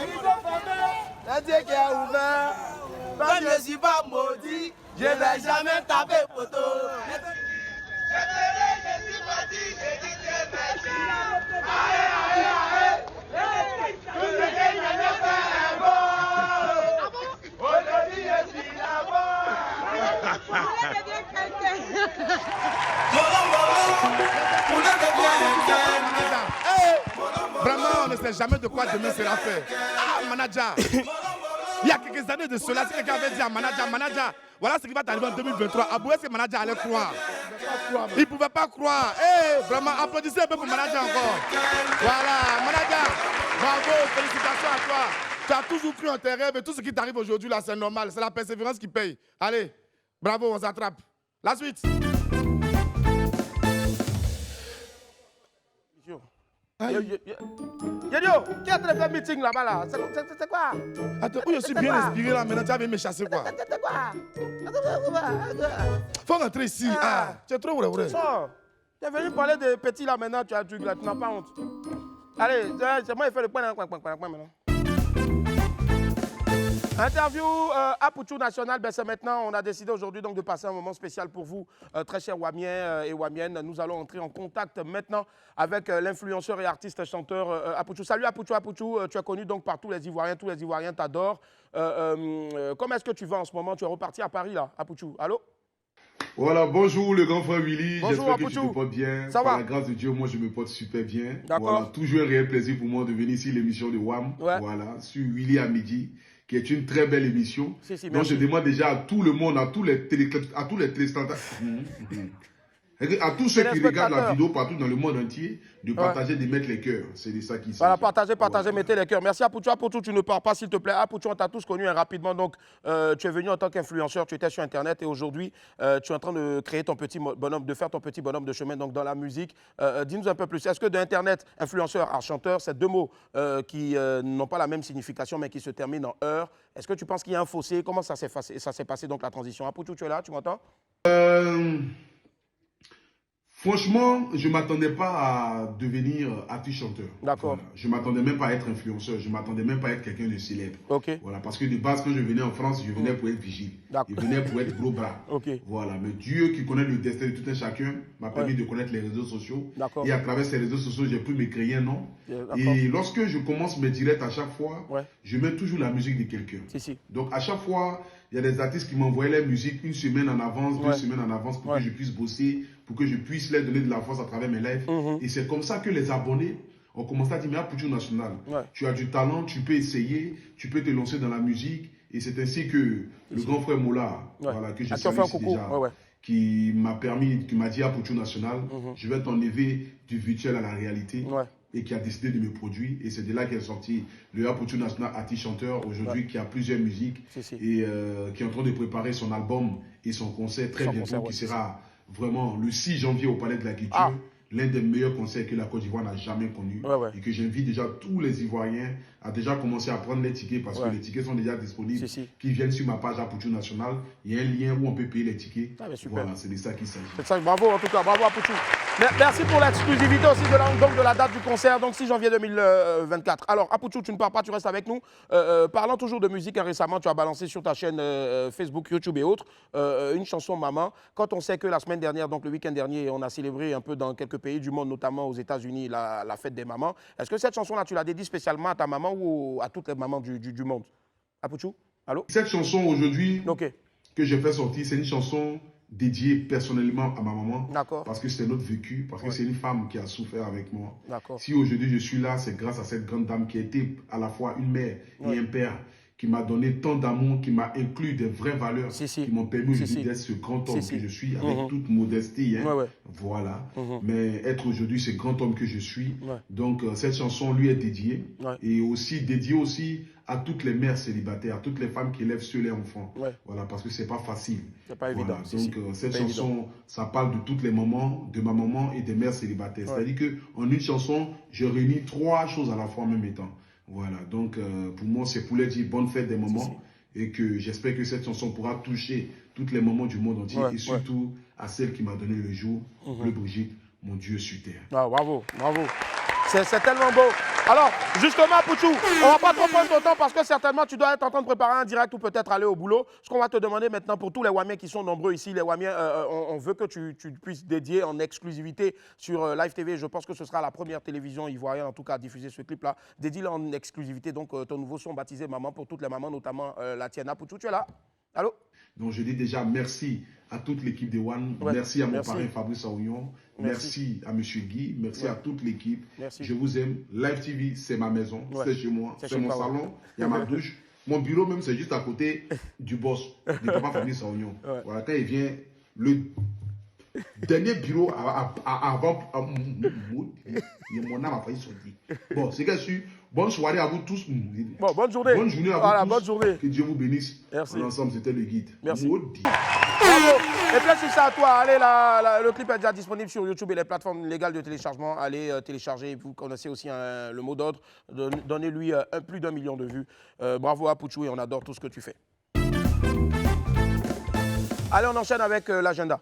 G: Ils ont pas compris, ça te caoupa. Quand je suis pas maudit, je vais jamais taper photo. Je suis parti, je dis que merci. Allez, allez, allez. Tout ce que je n'ai pas est bon. Aujourd'hui, je suis là-bas.
A: Vraiment, on ne sait jamais de quoi demain sera fait. Ah, manager. Il y a quelques années de cela, si quelqu'un avait dit à manager, voilà ce qui va t'arriver en 2023. Abou, est-ce que manager allait croire? Il ne pouvait pas croire. Vraiment, applaudissez un peu pour manager encore. Voilà, manager, bravo, félicitations à toi. Tu as toujours cru en tes rêves et tout ce qui t'arrive aujourd'hui, là, c'est normal. C'est la persévérance qui paye. Allez, bravo, on s'attrape. La suite.
B: Yadio, qui est en train de faire meeting là-bas là? C'est quoi?
A: Attends, où je suis bien inspiré là, maintenant tu vas venir me chasser quoi?
B: C'est quoi?
A: Faut rentrer ici. Ah, tu es trop vrai.
B: Sors. Tu es venu parler de petits là maintenant, tu n'as pas honte. Allez, c'est moi qui fais le point maintenant. Interview Apouchou National, ben c'est maintenant, on a décidé aujourd'hui donc de passer un moment spécial pour vous, très chers Wamiens et Wamiennes. Nous allons entrer en contact maintenant avec l'influenceur et artiste chanteur Apouchou. Salut Apouchou, tu es connu donc par tous les Ivoiriens t'adorent. Comment est-ce que tu vas en ce moment? Tu es reparti à Paris là, Apouchou, allô?
I: Voilà, bonjour le grand frère Willy, j'espère que tu te portes bien.
B: Ça va?
I: Par la grâce de Dieu, moi je me porte super bien.
B: D'accord.
I: Voilà, toujours un réel plaisir pour moi de venir ici, l'émission de WAM,
B: ouais.
I: Voilà, sur Willy à midi, qui est une très belle émission.
B: Si,
I: donc je demande déjà à tout le monde, à tous les téléspectateurs, à tous ceux qui regardent la vidéo partout dans le monde entier, de partager, de mettre les cœurs. C'est de ça qui s'agit.
B: Voilà, partagez, mettez les cœurs. Merci Apouchou. Apouchou, tu ne pars pas s'il te plaît. Apouchou, on t'a tous connu rapidement. Donc, tu es venu en tant qu'influenceur, tu étais sur Internet et aujourd'hui, tu es en train de créer ton petit bonhomme, de faire ton petit bonhomme de chemin donc, dans la musique. Dis-nous un peu plus. Est-ce que de Internet, influenceur à chanteur, c'est deux mots qui n'ont pas la même signification mais qui se terminent en heure? Est-ce que tu penses qu'il y a un fossé? Comment ça s'est passé donc la transition? Apouchou, tu es là, tu m'entends?
I: Franchement, je ne m'attendais pas à devenir artiste chanteur.
B: D'accord.
I: Voilà. Je ne m'attendais même pas à être influenceur. Je ne m'attendais même pas à être quelqu'un de célèbre.
B: Ok.
I: Voilà, parce que de base, quand je venais en France, je venais pour être vigile. Je venais pour être gros bras.
B: Ok.
I: Voilà, mais Dieu qui connaît le destin de tout un chacun m'a permis de connaître les réseaux sociaux. Et à travers ces réseaux sociaux, j'ai pu me créer un nom. Et lorsque je commence mes directs à chaque fois, je mets toujours la musique de quelqu'un. Donc à chaque fois, il y a des artistes qui m'envoyaient la musique une semaine en avance, 2 semaines en avance pour que je puisse bosser, pour que je puisse leur donner de la force à travers mes lives. Et c'est comme ça que les abonnés ont commencé à dire, mais Apouchou National, tu as du talent, tu peux essayer, tu peux te lancer dans la musique. Et c'est ainsi que le grand frère Moula, voilà, que je salue déjà, qui m'a permis, qui m'a dit à Pouchou National, je vais t'enlever du virtuel à la réalité. Et qui a décidé de me produire. Et c'est de là qu'est sorti le Apouchou National artiste chanteur, aujourd'hui qui a plusieurs musiques et qui est en train de préparer son album et son concert très bientôt, qui sera vraiment le 6 janvier au Palais de la Culture. L'un des meilleurs concerts que la Côte d'Ivoire n'a jamais connu. Et que j'invite déjà tous les Ivoiriens à déjà commencer à prendre les tickets parce que les tickets sont déjà disponibles. Qui viennent sur ma page Apouchou National. Il y a un lien où on peut payer les tickets. Voilà, c'est de ça qu'il s'agit.
B: Bravo en tout cas, bravo Apouchou. Merci pour l'exclusivité aussi de la date du concert, donc 6 janvier 2024. Alors Apouchou, tu ne pars pas, tu restes avec nous. Parlant toujours de musique, récemment tu as balancé sur ta chaîne Facebook, YouTube et autres, une chanson Maman. Quand on sait que la semaine dernière, donc le week-end dernier, on a célébré un peu dans quelques pays du monde, notamment aux États-Unis, la fête des mamans. Est-ce que cette chanson-là, tu l'as dédiée spécialement à ta maman ou à toutes les mamans du monde? Apouchou, allô?
I: Cette chanson aujourd'hui que j'ai fait sortir, c'est une chanson dédiée personnellement à ma maman. Parce que c'est notre vécu, parce que c'est une femme qui a souffert avec moi. Si aujourd'hui je suis là, c'est grâce à cette grande dame qui a été à la fois une mère et un père, qui m'a donné tant d'amour, qui m'a inclus des vraies valeurs, qui m'ont permis aujourd'hui d'être ce grand homme que je suis, avec toute modestie. Voilà. Mais être aujourd'hui ce grand homme que je suis. Donc cette chanson lui est dédiée. Et aussi dédiée aussi à toutes les mères célibataires, à toutes les femmes qui élèvent seules les enfants. Voilà, parce que c'est pas facile.
B: C'est pas évident.
I: Donc cette chanson, ça parle de toutes les mamans, de ma maman et des mères célibataires. C'est-à-dire qu'en une chanson, je réunis trois choses à la fois en même temps. Voilà, donc pour moi, c'est pour leur dire bonne fête des mamans et que j'espère que cette chanson pourra toucher toutes les mamans du monde entier et surtout à celle qui m'a donné le jour, Bleu Brigitte, mon Dieu sur terre.
B: Bravo, bravo. C'est tellement beau. Alors, justement, Pouchou, on ne va pas trop prendre ton temps parce que certainement tu dois être en train de préparer un direct ou peut-être aller au boulot. Ce qu'on va te demander maintenant pour tous les Wamiens qui sont nombreux ici, les Wamiens, on veut que tu puisses dédier en exclusivité sur Live TV. Je pense que ce sera la première télévision ivoirienne, en tout cas, à diffuser ce clip-là. Dédie-le en exclusivité, donc ton nouveau son baptisé Maman pour toutes les mamans, notamment la tienne. Pouchou, tu es là? Allô?
I: Donc je dis déjà merci à toute l'équipe de One, merci à mon parrain Fabrice Aounion, merci à M. Guy, merci à toute l'équipe. Je vous aime. Live TV, c'est ma maison, c'est chez moi, c'est mon salon, il y a ma douche. Mon bureau même, c'est juste à côté du boss, de papa Fabrice Aounion. Voilà, quand il vient, le dernier bureau avant mon âme a failli sortir. Bon, c'est que sûr. Bonne soirée à vous tous.
B: Bon, bonne journée.
I: Bonne journée à vous tous.
B: Bonne journée.
I: Que Dieu vous bénisse.
B: Merci.
I: Ensemble, c'était le guide.
B: Merci. Bravo. Et puis c'est ça à toi. Allez, le clip est déjà disponible sur YouTube et les plateformes légales de téléchargement. Allez télécharger. Vous connaissez aussi le mot d'ordre. Donnez-lui plus d'1 million de vues. Bravo à Pouchou et on adore tout ce que tu fais. Allez, on enchaîne avec l'agenda.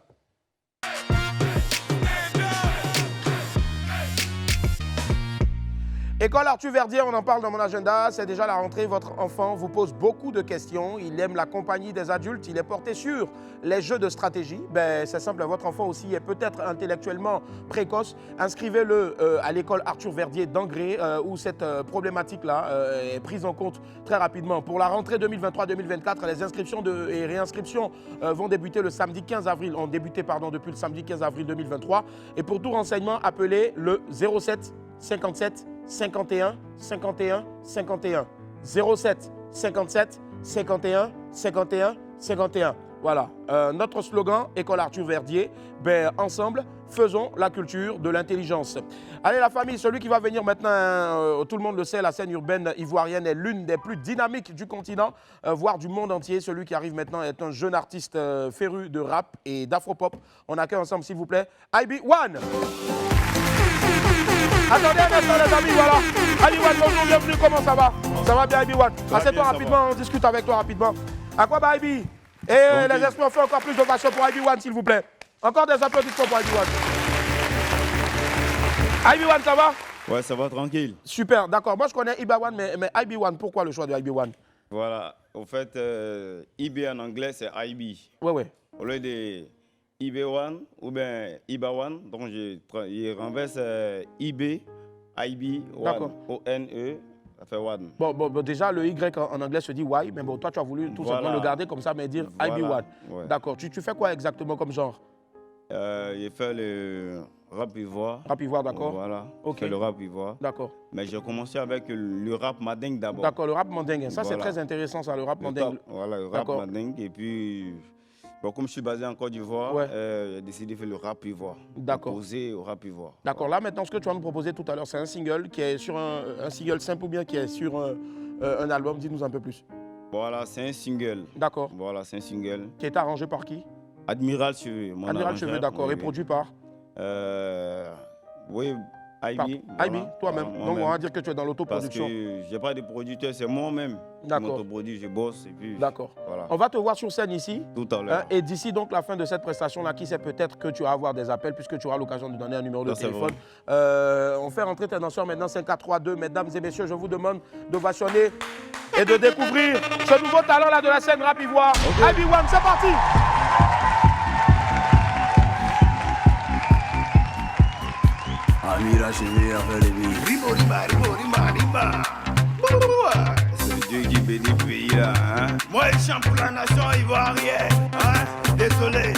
B: École Arthur Verdier, on en parle dans mon agenda, c'est déjà la rentrée, votre enfant vous pose beaucoup de questions, il aime la compagnie des adultes, il est porté sur les jeux de stratégie. Ben, c'est simple, votre enfant aussi est peut-être intellectuellement précoce, inscrivez-le à l'école Arthur Verdier d'Angré où cette problématique-là est prise en compte très rapidement. Pour la rentrée 2023-2024, les inscriptions et réinscriptions vont débuter le samedi 15 avril, ont débuté depuis le samedi 15 avril 2023 et pour tout renseignement, appelez le 07 57 51 51 51 07 57 51 51 51. Voilà, notre slogan, École Arthur Verdier, ben, ensemble, faisons la culture de l'intelligence. Allez la famille, celui qui va venir maintenant, tout le monde le sait, la scène urbaine ivoirienne est l'une des plus dynamiques du continent, voire du monde entier. Celui qui arrive maintenant est un jeune artiste féru de rap et d'afropop. On accueille ensemble, s'il vous plaît, IB1. Attendez un instant les amis, voilà. IB1, bonjour, bienvenue, comment ça va? Ça va bien IB1? Assieds-toi rapidement, on discute avec toi rapidement. À quoi va IB? Et les esprits ont fait encore plus de passion pour IB1, s'il vous plaît. Encore des applaudissements pour IB1. IB1, ça va?
J: Ouais, ça va tranquille.
B: Super, d'accord. Moi, je connais IB1, mais IB1, pourquoi le choix de IB1?
J: Voilà, au fait, IB en anglais, c'est IB.
B: Ouais.
J: Au lieu de IB1 ou bien IBA1, donc je renverse IB, IB, O-N-E. Ça fait one.
B: Bon, déjà, le Y en anglais se dit Y, mais bon, toi, tu as voulu tout simplement le garder comme ça, mais dire IB1. Ouais. D'accord. Tu fais quoi exactement comme genre?
J: J'ai fait Rap ivoire.
B: Rap ivoire, d'accord.
J: Voilà,
B: ok.
J: c'est le rap ivoire.
B: D'accord.
J: Mais j'ai commencé avec le rap mandingue d'abord.
B: D'accord, le rap mandingue. Ça,
J: voilà.
B: c'est très intéressant, ça, le rap mandingue.
J: Voilà, le rap mandingue. Et puis, bon, comme je suis basé en Côte d'Ivoire, j'ai décidé de faire le rap ivoire.
B: D'accord.
J: Poser au rap ivoire.
B: D'accord. Là, maintenant, ce que tu vas nous proposer tout à l'heure, c'est un single qui est sur un single simple ou bien qui est sur un album. Dis-nous un peu plus.
J: Voilà, c'est un single.
B: D'accord.
J: Voilà, c'est un single.
B: Qui est arrangé par qui?
J: Admiral Cheveux.
B: Admiral Cheveux, d'accord. Et produit par?
J: Oui, Ivy.
B: Ivy, toi-même. Donc on va dire que tu es dans l'autoproduction.
J: Parce que je n'ai pas de producteur, c'est moi-même.
B: D'accord.
J: Je m'autoproduis, je bosse.
B: D'accord.
J: Voilà.
B: On va te voir sur scène ici.
J: Tout à l'heure.
B: Et d'ici donc la fin de cette prestation-là, qui sait peut-être que tu vas avoir des appels puisque tu auras l'occasion de donner un numéro de téléphone. On fait rentrer tes danseurs maintenant 5 4 3 2. Mesdames et messieurs, je vous demande d'ovationner et de découvrir ce nouveau talent-là de la scène rap ivoire. Ivy One, c'est parti.
K: Amira Cheveux avec les billes. Riba.
J: C'est le Dieu qui bénit le pays là. Hein?
K: Moi, je chante pour la nation ivoirienne. Hein? Désolé.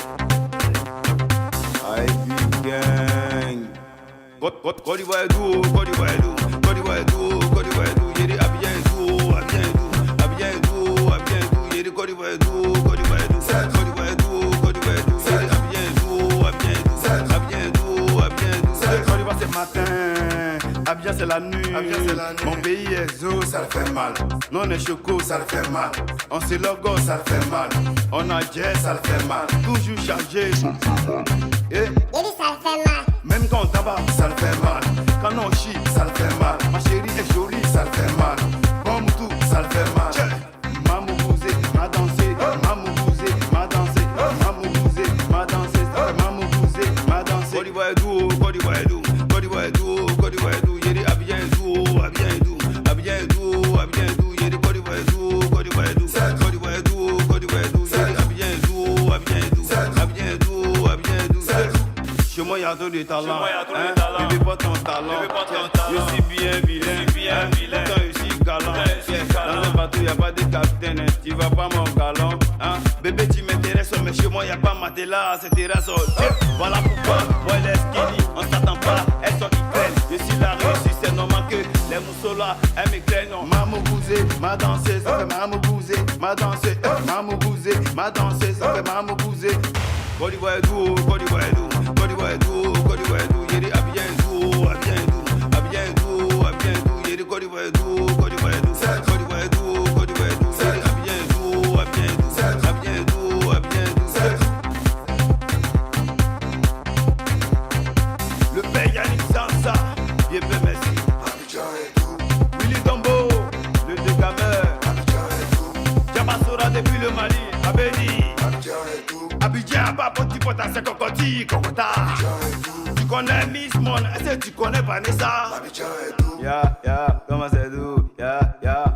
J: Ivy Gang. Côte d'Ivoire est doux, Côte d'Ivoire est doux. Côte d'Ivoire est doux, Côte d'Ivoire est doux. J'ai dit Abidjan est doux, Abidjan est doux. Abidjan est doux, Abidjan est doux. J'ai dit Côte d'Ivoire est doux, Côte d'Ivoire est doux. Côte d'Ivoire est doux, Côte d'Ivoire est doux. J'ai dit Abidjan est doux, Abidjan est doux. Abidjan est doux, Abidjan est doux.
K: Côte d'Ivoire c'est matin, Abidjan c'est la nuit. Mon pays est zo, ça le fait mal. Nous on est choco, ça le fait mal. On se logo, ça le fait mal. On a jazz, ça le fait mal. Toujours chargé, ça le fait mal. Et ça le fait mal. Même quand on tabac, ça le fait mal. Quand on chie, ça le fait mal. Ma chérie est jolie, ça le fait mal. Bon tout, ça le fait mal. Mamou bousé, m'a dansé. Mamou bousé, m'a dansé. Mamou bousé, m'a dansé. Mamou bousé, m'a dansé.
J: Côte d'Ivoire est doux, Côte d'Ivoire est doux. Côte d'Ivoire est doux, Côte d'Ivoire est doux. J'ai dit Abidjan est doux, Abidjan est doux. Abidjan est doux, Abidjan est doux. J'ai dit Côte d'Ivoire est doux, Côte d'Ivoire est doux. Côte d'Ivoire est doux, Côte d'Ivoire est doux. J'ai dit Abidjan est doux, Abidjan est doux. Abidjan est doux, Abidjan est doux. Chez moi, il y a trop de talent. Bébé, pas ton talent. Je suis bien vilain. Pourtant, je suis galant. Dans un bateau, il n'y a pas de capitaine. Tu vas pas mon galant. Bébé, tu m'intéresses, mais chez moi, il n'y a pas matelas. C'est terrasse. Voilà pourquoi, moi, elle est skinny. On s'attend pas, elles sont hyper. Je suis la réussite, c'est normal que les mousseaux là, elles me craignent.
K: Mamou bousé, m'a dansé, ça fait mamou bousé, m'a dansé. Mamou bousé, m'a dansé, ça fait mamou bousé.
J: Côte d'Ivoire est doux, Côte d'Ivoire est doux. Côte d'Ivoire est doux, Côte d'Ivoire est doux. J'ai dit Abidjan est doux, Abidjan est doux. Abidjan est doux, Abidjan est doux. J'ai dit Côte d'Ivoire est doux, Côte d'Ivoire est doux. Côte d'Ivoire est doux, Côte d'Ivoire est doux. J'ai dit Abidjan est doux, Abidjan est doux. Abidjan est doux, Abidjan est doux.
K: Le père Yannick Sansa, bien fait merci. Abidjan est doux.
J: Willy Dombo, le dégameur.
K: Abidjan est doux.
J: Diabassora depuis le Mali, Abedi.
K: Abidjan est doux.
J: Abidjan, pas petit pote à ses cocotis, cocota. Tu connais Miss Mon, est-ce que tu connais Vanessa?
K: Abidjan est doux.
J: Ya, comment c'est doux? Ya,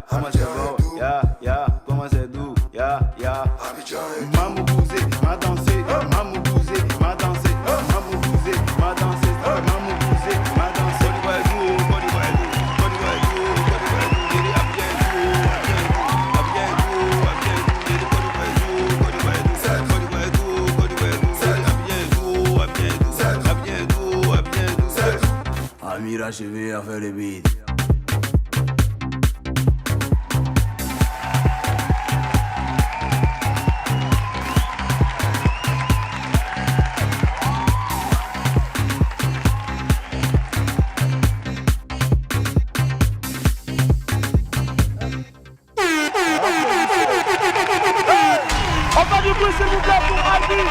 J: comment c'est beau? Ya, comment c'est doux? Ya.
K: Abidjan est doux. Mamou bousé, m'a dansé. Mamou bousé, m'a dansé. Mamou bousé, m'a dansé. Mamou bousé, m'a dansé.
J: Côte d'Ivoire est doux, Côte d'Ivoire est doux. Côte d'Ivoire est doux, Côte d'Ivoire est doux. J'ai dit Abidjan est doux, Abidjan est doux. Abidjan est doux, Abidjan est doux. J'ai dit Côte d'Ivoire est doux, Côte d'Ivoire est doux. Côte d'Ivoire est doux, Côte d'Ivoire est doux. J'ai dit Abidjan est doux, Abidjan est doux. Abidjan est doux, Abidjan est doux.
K: Amira Cheveux avec les billes.
B: Enfin du bruit s'il vous plaît pour Ivy.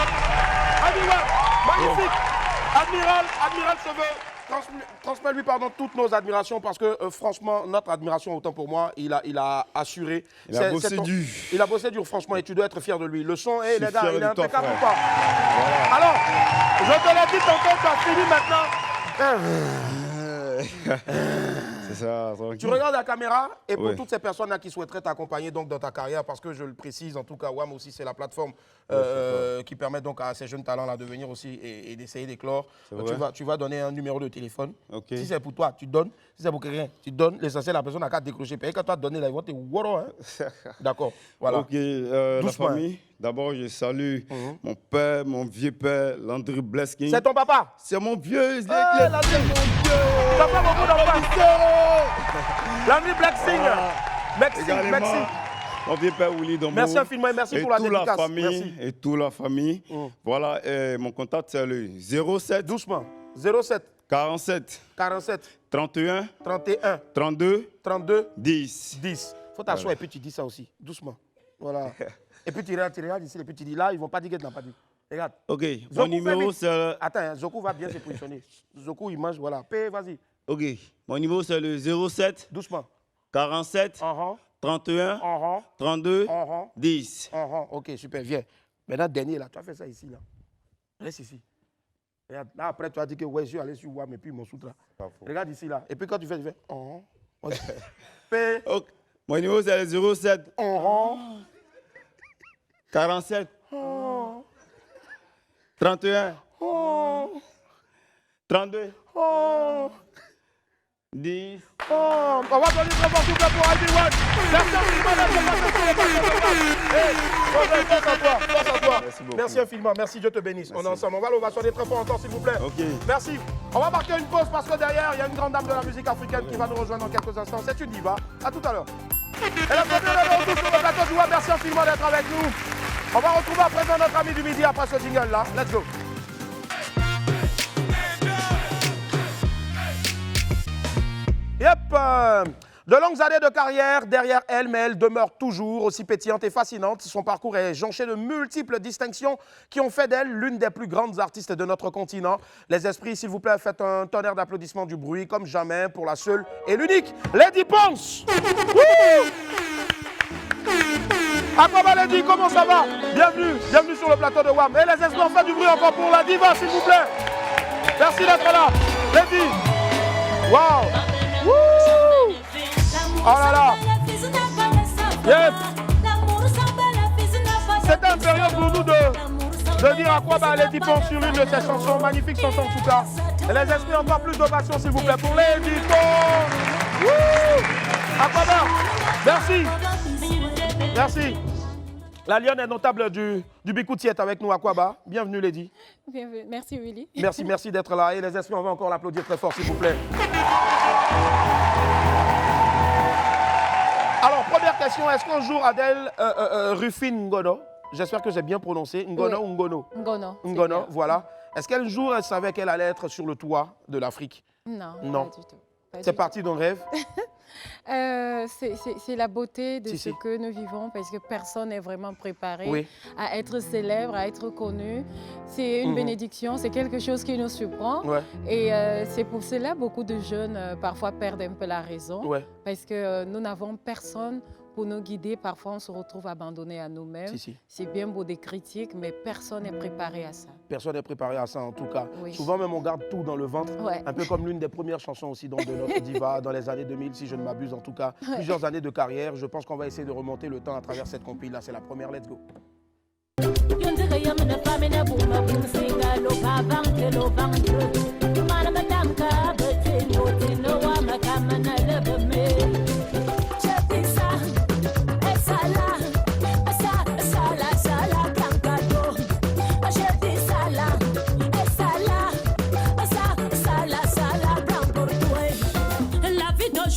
B: Magnifique. Admiral Cheveux, transmets-lui toutes nos admirations parce que franchement, notre admiration, autant pour moi, il a assuré.
J: Il a bossé dur.
B: Il a bossé dur, franchement, et tu dois être fier de lui. Le son, les gars, il est impeccable ou
J: pas?
B: Voilà. Alors, je te l'ai dit tantôt, tu as fini maintenant.
J: C'est ça, tranquille.
B: Tu regardes la caméra et pour toutes ces personnes-là qui souhaiteraient t'accompagner donc dans ta carrière, parce que je le précise, en tout cas, WAM aussi, c'est la plateforme qui permet donc à ces jeunes talents-là de venir aussi et d'essayer d'éclore. Tu vas donner un numéro de téléphone.
J: Okay.
B: Si c'est pour toi, tu donnes. Si c'est pour quelqu'un, tu donnes. L'essentiel, la personne n'a qu'à décrocher. Et quand tu as donné la voix, tu es woro. Hein? D'accord. Voilà.
J: Ok, la famille,
K: D'abord, je salue mon père, mon vieux père, Landry Blesking.
B: C'est ton papa?
K: C'est mon vieux.
B: C'est mon vieux. Papa, beaucoup d'enfants. Landry Blesking. Merci.
K: Mon vieux père Willy Dombo.
B: Merci infiniment et merci pour la dédicace.
K: Famille, et toute la famille. Voilà, mon contact c'est le 07.
B: Doucement. 07.
K: 47. 31. 32. 10.
B: Faut t'asseoir et puis tu dis ça aussi, doucement. Voilà. Et puis tu regardes ici, et puis tu dis là, ils ne vont pas dire que tu n'as pas dit. Regarde.
K: Ok, mon numéro c'est...
B: Attends, Zoku va bien se positionner. Zoku, il mange, voilà. Vas-y.
K: Ok, mon numéro c'est le 07.
B: Doucement.
K: 47. 31. 32. 10.
B: Ok, super, viens. Maintenant, dernier là, tu as fait ça ici, là. Reste ici. Regarde, là, après, tu as dit que ouais, je suis allé sur WAM et puis mon soutra. Regarde ici, là. Et puis quand tu fais, P.
K: Okay. Mon numéro c'est le 07. 47. 31. 32. 10.
B: On va donner très fort pour Aldi One. Merci infiniment, merci, Dieu te bénisse. On est ensemble, on va l'ovationner très fort encore s'il vous plaît.
K: Ok.
B: Merci. On va marquer une pause parce que derrière, il y a une grande dame de la musique africaine qui va nous rejoindre dans quelques instants. C'est une diva. À tout à l'heure. Et la première de retour sur le plateau du WAM. Merci infiniment d'être avec nous. On va retrouver à présent notre ami du midi après ce jingle là. Let's go. Yep. De longues années de carrière derrière elle, mais elle demeure toujours aussi pétillante et fascinante. Son parcours est jonché de multiples distinctions qui ont fait d'elle l'une des plus grandes artistes de notre continent. Les esprits, s'il vous plaît, faites un tonnerre d'applaudissements du bruit, comme jamais, pour la seule et l'unique Lady Ponce. Aquaba Lady, comment ça va? Bienvenue sur le plateau de WAM. Et les esprits, faites du bruit encore pour la diva, s'il vous plaît. Merci d'être là. Lady. Wow. Oh là là! Yes! C'était une période pour nous de dire à quoi Lady Ponce sur une de ses chansons, magnifique chanson en tout cas. Et les esprits, encore plus d'ovation s'il vous plaît pour Lady Ponce! Aquaba! Merci! Merci! La lionne est notable du Bikoutiet est avec nous, Aquaba. Bienvenue Lady.
L: Bienvenue. Merci Willy.
B: Merci d'être là. Et les esprits, on va encore l'applaudir très fort s'il vous plaît. Alors, première question, est-ce qu'un jour Adèle Rufine Ngono, j'espère que j'ai bien prononcé, Ngono ou Ngono? Ngono, voilà. Est-ce qu'un jour elle savait qu'elle allait être sur le toit de l'Afrique?
L: Non, pas du tout.
B: C'est parti d'un rêve?
L: C'est la beauté de ce que nous vivons parce que personne n'est vraiment préparé à être célèbre, à être connu. C'est une bénédiction, c'est quelque chose qui nous surprend. Et c'est pour cela que beaucoup de jeunes parfois perdent un peu la raison parce que nous n'avons personne pour nous guider. Parfois, on se retrouve abandonné à nous-mêmes. C'est bien beau des critiques, mais personne n'est préparé à ça.
B: Personne n'est préparé à ça, en tout cas. Souvent, même, on garde tout dans le ventre. Un peu comme l'une des premières chansons aussi de notre diva dans les années 2000, si je ne m'abuse, en tout cas. Plusieurs années de carrière. Je pense qu'on va essayer de remonter le temps à travers cette compil-là. C'est la première. Let's go.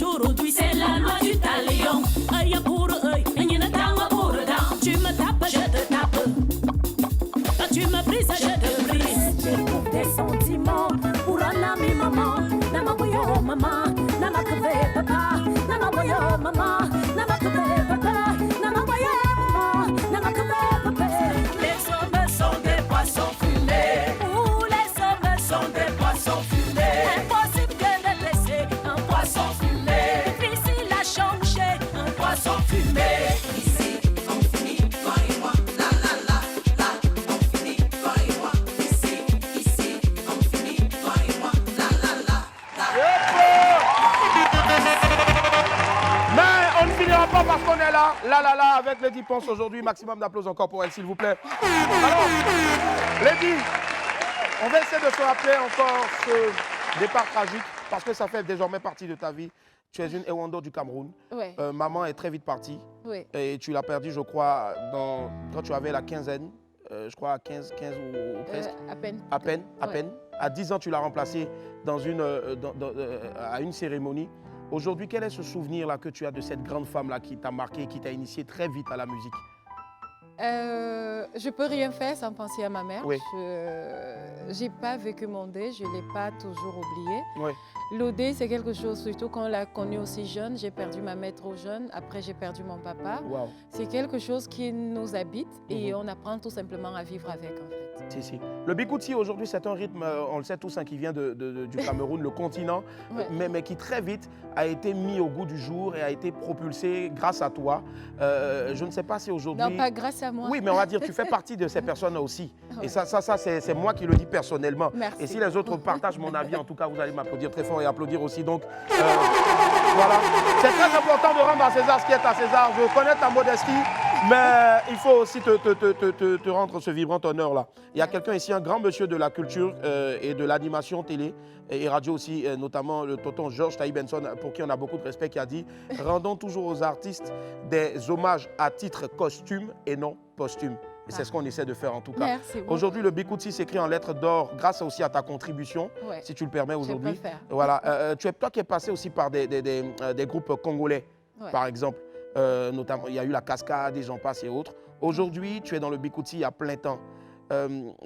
M: Aujourd'hui c'est la loi du talion. Œil pour œil, tu me tapes, je te tape. Tu me brises, je te brise. J'éprouve des sentiments pour un ami maman. Nama boyo maman, nama keve papa. Nama boyo maman, nama keve papa. Nama boyo maman, nama keve papa. Les hommes sont des poissons fumés. Ouh, les hommes sont des poissons fumés. Impossible de les blesser, un poisson fumé. Difficile à changer, un poisson fumé. Ici, on finit, toi et moi. La la la la, on finit, toi et moi. Ici, on finit, toi et moi. La la la la.
B: Mais on ne finira pas parce qu'on est là, avec Lady Ponce aujourd'hui. Maximum d'applaudissements encore pour elle, s'il vous plaît. Alors, Lady, on va essayer de se rappeler encore ce départ tragique parce que ça fait désormais partie de ta vie. Tu es une Ewando du Cameroun.
L: Ouais.
B: Maman est très vite partie.
L: Oui.
B: Et tu l'as perdue, je crois, quand tu avais la quinzaine. Je crois à 15 ou presque.
L: À peine.
B: À peine. À 10 ans, tu l'as remplacée à une cérémonie. Aujourd'hui, quel est ce souvenir-là que tu as de cette grande femme-là qui t'a marqué, qui t'a initié très vite à la musique?
L: Je ne peux rien faire sans penser à ma mère.
B: Oui.
L: Je n'ai pas vécu mon deuil, je ne l'ai pas toujours oublié.
B: Oui.
L: Le deuil, c'est quelque chose, surtout quand on l'a connu aussi jeune. J'ai perdu ma mère trop jeune, après j'ai perdu mon papa.
B: Wow.
L: C'est quelque chose qui nous habite et on apprend tout simplement à vivre avec en fait.
B: Si. Le Bikouti aujourd'hui, c'est un rythme, on le sait tous, qui vient du Cameroun, le continent, mais qui très vite a été mis au goût du jour et a été propulsé grâce à toi. Je ne sais pas si aujourd'hui...
L: Non, pas grâce à moi.
B: Oui, mais on va dire, tu fais partie de ces personnes aussi. Et ça c'est moi qui le dis personnellement.
L: Merci.
B: Et si les autres partagent mon avis, en tout cas, vous allez m'applaudir très fort et applaudir aussi. Donc, voilà. C'est très important de rendre à César ce qui est à César. Je connais ta modestie, mais il faut aussi te rendre ce vibrant honneur-là. Il y a quelqu'un ici, un grand monsieur de la culture et de l'animation télé et radio aussi, notamment le tonton Georges Taï Benson, pour qui on a beaucoup de respect, qui a dit « Rendons toujours aux artistes des hommages à titre costume et non posthume ». Et c'est ce qu'on essaie de faire en tout cas. Aujourd'hui, le Bikouti s'écrit en lettres d'or grâce aussi à ta contribution, si tu le permets aujourd'hui. Voilà. Tu es toi qui es passé aussi par des groupes congolais, par exemple. Notamment, il y a eu la Cascade, et j'en passe et autres. Aujourd'hui, tu es dans le Bikouti à plein temps.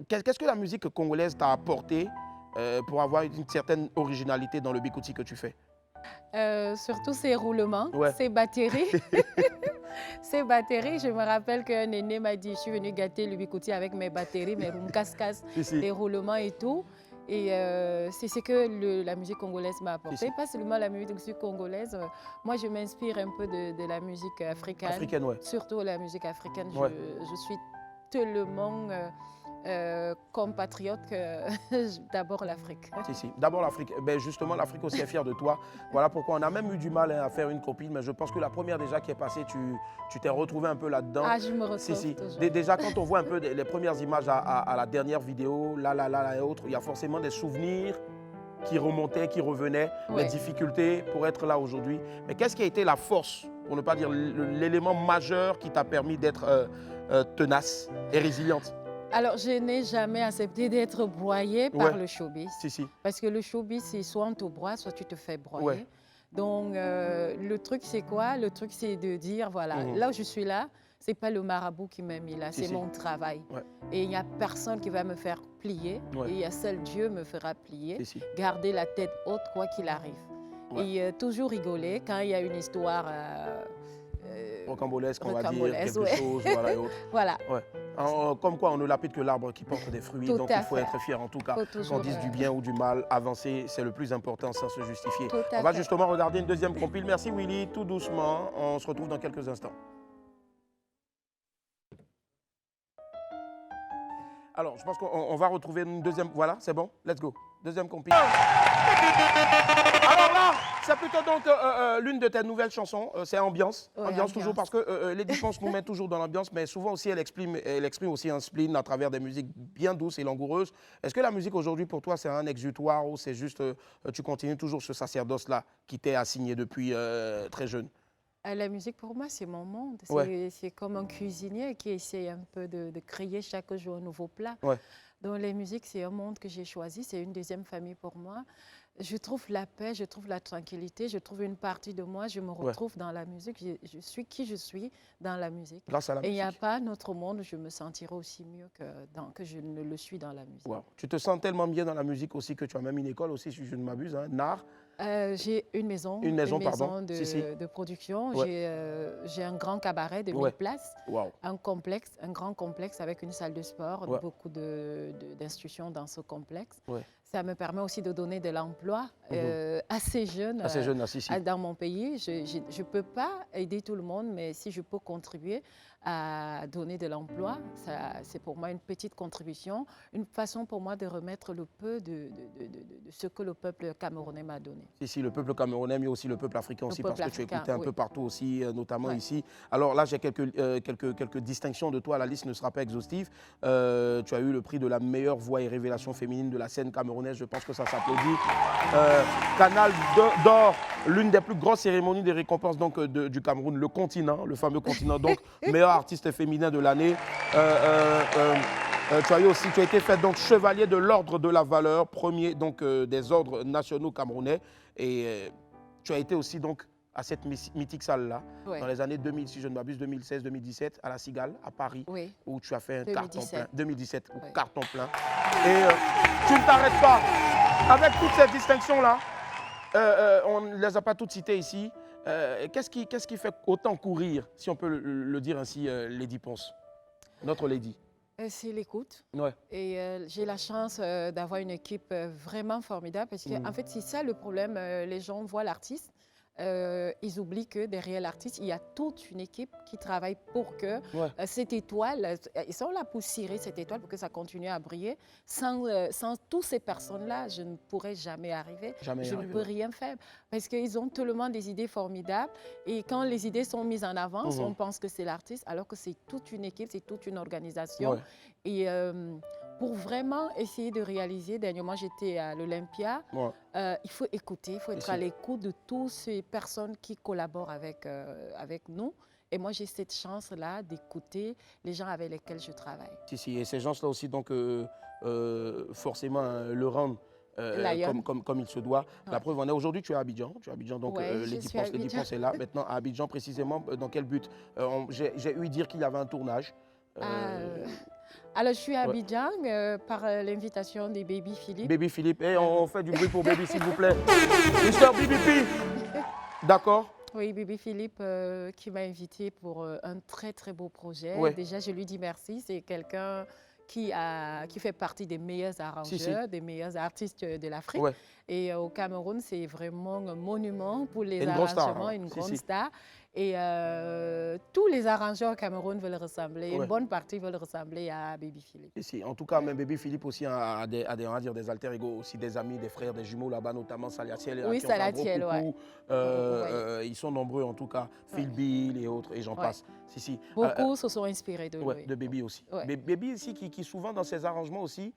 B: Qu'est-ce que la musique congolaise t'a apporté pour avoir une certaine originalité dans le Bikouti que tu fais?
L: Surtout ses roulements, ses batteries. Ces batteries, je me rappelle qu'un aîné m'a dit, je suis venu gâter le Bikouti avec mes batteries, mes casse-casse, les roulements et tout. Et c'est ce que la musique congolaise m'a apporté. Pas seulement la musique congolaise, moi je m'inspire un peu de la musique africaine. Surtout la musique africaine. Je suis tellement compatriote que d'abord l'Afrique.
B: D'abord l'Afrique. Ben justement, l'Afrique aussi est fière de toi. Voilà pourquoi on a même eu du mal à faire une copine, mais je pense que la première déjà qui est passée, tu t'es retrouvée un peu là-dedans.
L: Ah, je me retrouve toujours.
B: Déjà, quand on voit un peu les premières images à la dernière vidéo, là et autres, il y a forcément des souvenirs qui remontaient, qui revenaient, les difficultés pour être là aujourd'hui. Mais qu'est-ce qui a été la force, pour ne pas dire l'élément majeur qui t'a permis d'être tenace et résiliente?
L: Alors, je n'ai jamais accepté d'être broyée par le showbiz. Parce que le showbiz, c'est soit on te broie, soit tu te fais broyer. Donc, le truc, c'est quoi? Le truc, c'est de dire, voilà, là où je suis là, ce n'est pas le marabout qui m'a mis là, c'est mon travail. Et il n'y a personne qui va me faire plier. Et il y a seul Dieu me fera plier. Garder la tête haute, quoi qu'il arrive. Et toujours rigoler quand il y a une histoire...
B: rocambolesque, on va dire, quelque chose, voilà, et autres.
L: Voilà.
B: Comme quoi, on ne lapide que l'arbre qui porte des fruits, donc il faut être fier en tout cas. Qu'on dise du bien ou du mal, avancer, c'est le plus important sans se justifier. On va justement regarder une deuxième compile. Merci Willy, tout doucement. On se retrouve dans quelques instants. Alors, je pense qu'on va retrouver une deuxième... Voilà, c'est bon? Let's go. Deuxième compile. Alors là, c'est plutôt donc l'une de tes nouvelles chansons. C'est Ambiance. Ambiance toujours parce que les dépenses nous mettent toujours dans l'ambiance, mais souvent aussi elle exprime aussi un spleen à travers des musiques bien douces et langoureuses. Est-ce que la musique aujourd'hui pour toi c'est un exutoire ou c'est juste tu continues toujours ce sacerdoce-là qui t'est assigné depuis très jeune?
L: La musique, pour moi, c'est mon monde. C'est comme un cuisinier qui essaie un peu de créer chaque jour un nouveau plat. Donc, les musiques, c'est un monde que j'ai choisi. C'est une deuxième famille pour moi. Je trouve la paix, je trouve la tranquillité, je trouve une partie de moi. Je me retrouve dans la musique. Je suis qui je suis dans la musique.
B: Grâce à la musique.
L: Et il n'y a pas un autre monde où je me sentirai aussi mieux que je ne le suis dans la musique.
B: Tu te sens tellement bien dans la musique aussi que tu as même une école aussi, si je ne m'abuse, hein, Nard.
L: J'ai une maison de production. J'ai un grand cabaret de 1000 places, un grand complexe avec une salle de sport, beaucoup d'institutions dans ce complexe. Ça me permet aussi de donner de l'emploi assez jeune dans mon pays. Je ne peux pas aider tout le monde, mais si je peux contribuer à donner de l'emploi. C'est pour moi une petite contribution, une façon pour moi de remettre le peu de ce que le peuple camerounais m'a donné.
B: Si, le peuple camerounais, mais aussi le peuple africain aussi, parce que tu écoutais un peu partout aussi, notamment ici. Alors là, j'ai quelques distinctions de toi, la liste ne sera pas exhaustive. Tu as eu le prix de la meilleure voix et révélation féminine de la scène camerounaise, je pense que ça s'applaudit. Canal d'or, l'une des plus grosses cérémonies des récompenses donc, du Cameroun, le continent, le fameux continent, donc meilleur artiste féminin de l'année. Tu as été fait donc chevalier de l'ordre de la valeur, premier donc des ordres nationaux camerounais, et tu as été aussi donc à cette mythique salle-là, dans les années 2000, si je ne m'abuse, 2016-2017, à la Cigale, à Paris, où tu as fait un 2017. Carton plein. 2017, carton plein. Et tu ne t'arrêtes pas. Avec toutes ces distinctions-là, on ne les a pas toutes citées ici. Qu'est-ce qui fait autant courir, si on peut le dire ainsi, Lady Ponce, notre Lady?
L: C'est l'écoute. Et j'ai la chance d'avoir une équipe vraiment formidable parce qu'en fait, c'est ça le problème. Les gens voient l'artiste. Ils oublient que derrière l'artiste, il y a toute une équipe qui travaille pour que cette étoile, ils sont là pour cirer cette étoile pour que ça continue à briller. Sans toutes ces personnes-là, je ne pourrais jamais arriver. Je ne peux rien faire parce qu'ils ont tellement des idées formidables et quand les idées sont mises en avant, on pense que c'est l'artiste alors que c'est toute une équipe, c'est toute une organisation. Et pour vraiment essayer de réaliser, dernièrement j'étais à l'Olympia, il faut écouter, il faut être à l'écoute de toutes ces personnes qui collaborent avec nous. Et moi j'ai cette chance-là d'écouter les gens avec lesquels je travaille.
B: Et ces gens-là aussi, donc, forcément, le rendent comme il se doit. La preuve en est, aujourd'hui tu es à Abidjan, donc Lady Ponce est là. Maintenant à Abidjan, précisément, dans quel but? J'ai eu dire qu'il y avait un tournage.
L: Alors, je suis à Abidjan par l'invitation des Baby Philippe.
B: Baby Philippe, on fait du bruit pour Baby, s'il vous plaît. Mister BBP. D'accord.
L: Oui, Baby Philippe qui m'a invité pour un très, très beau projet. Déjà, je lui dis merci. C'est quelqu'un qui fait partie des meilleurs arrangeurs, des meilleurs artistes de l'Afrique. Et au Cameroun, c'est vraiment un monument pour les arrangements, une grande star. Et tous les arrangeurs au Cameroun veulent ressembler, une bonne partie veulent ressembler à Baby Philippe.
B: En tout cas, même Baby Philippe aussi a des alter ego, aussi des amis, des frères, des jumeaux là-bas, notamment Salatiel.
L: Oui, Salatiel,
B: ils sont nombreux en tout cas, Phil Bill et autres, et j'en passe.
L: Beaucoup se sont inspirés de lui.
B: De Baby aussi. Baby aussi qui souvent dans ses arrangements aussi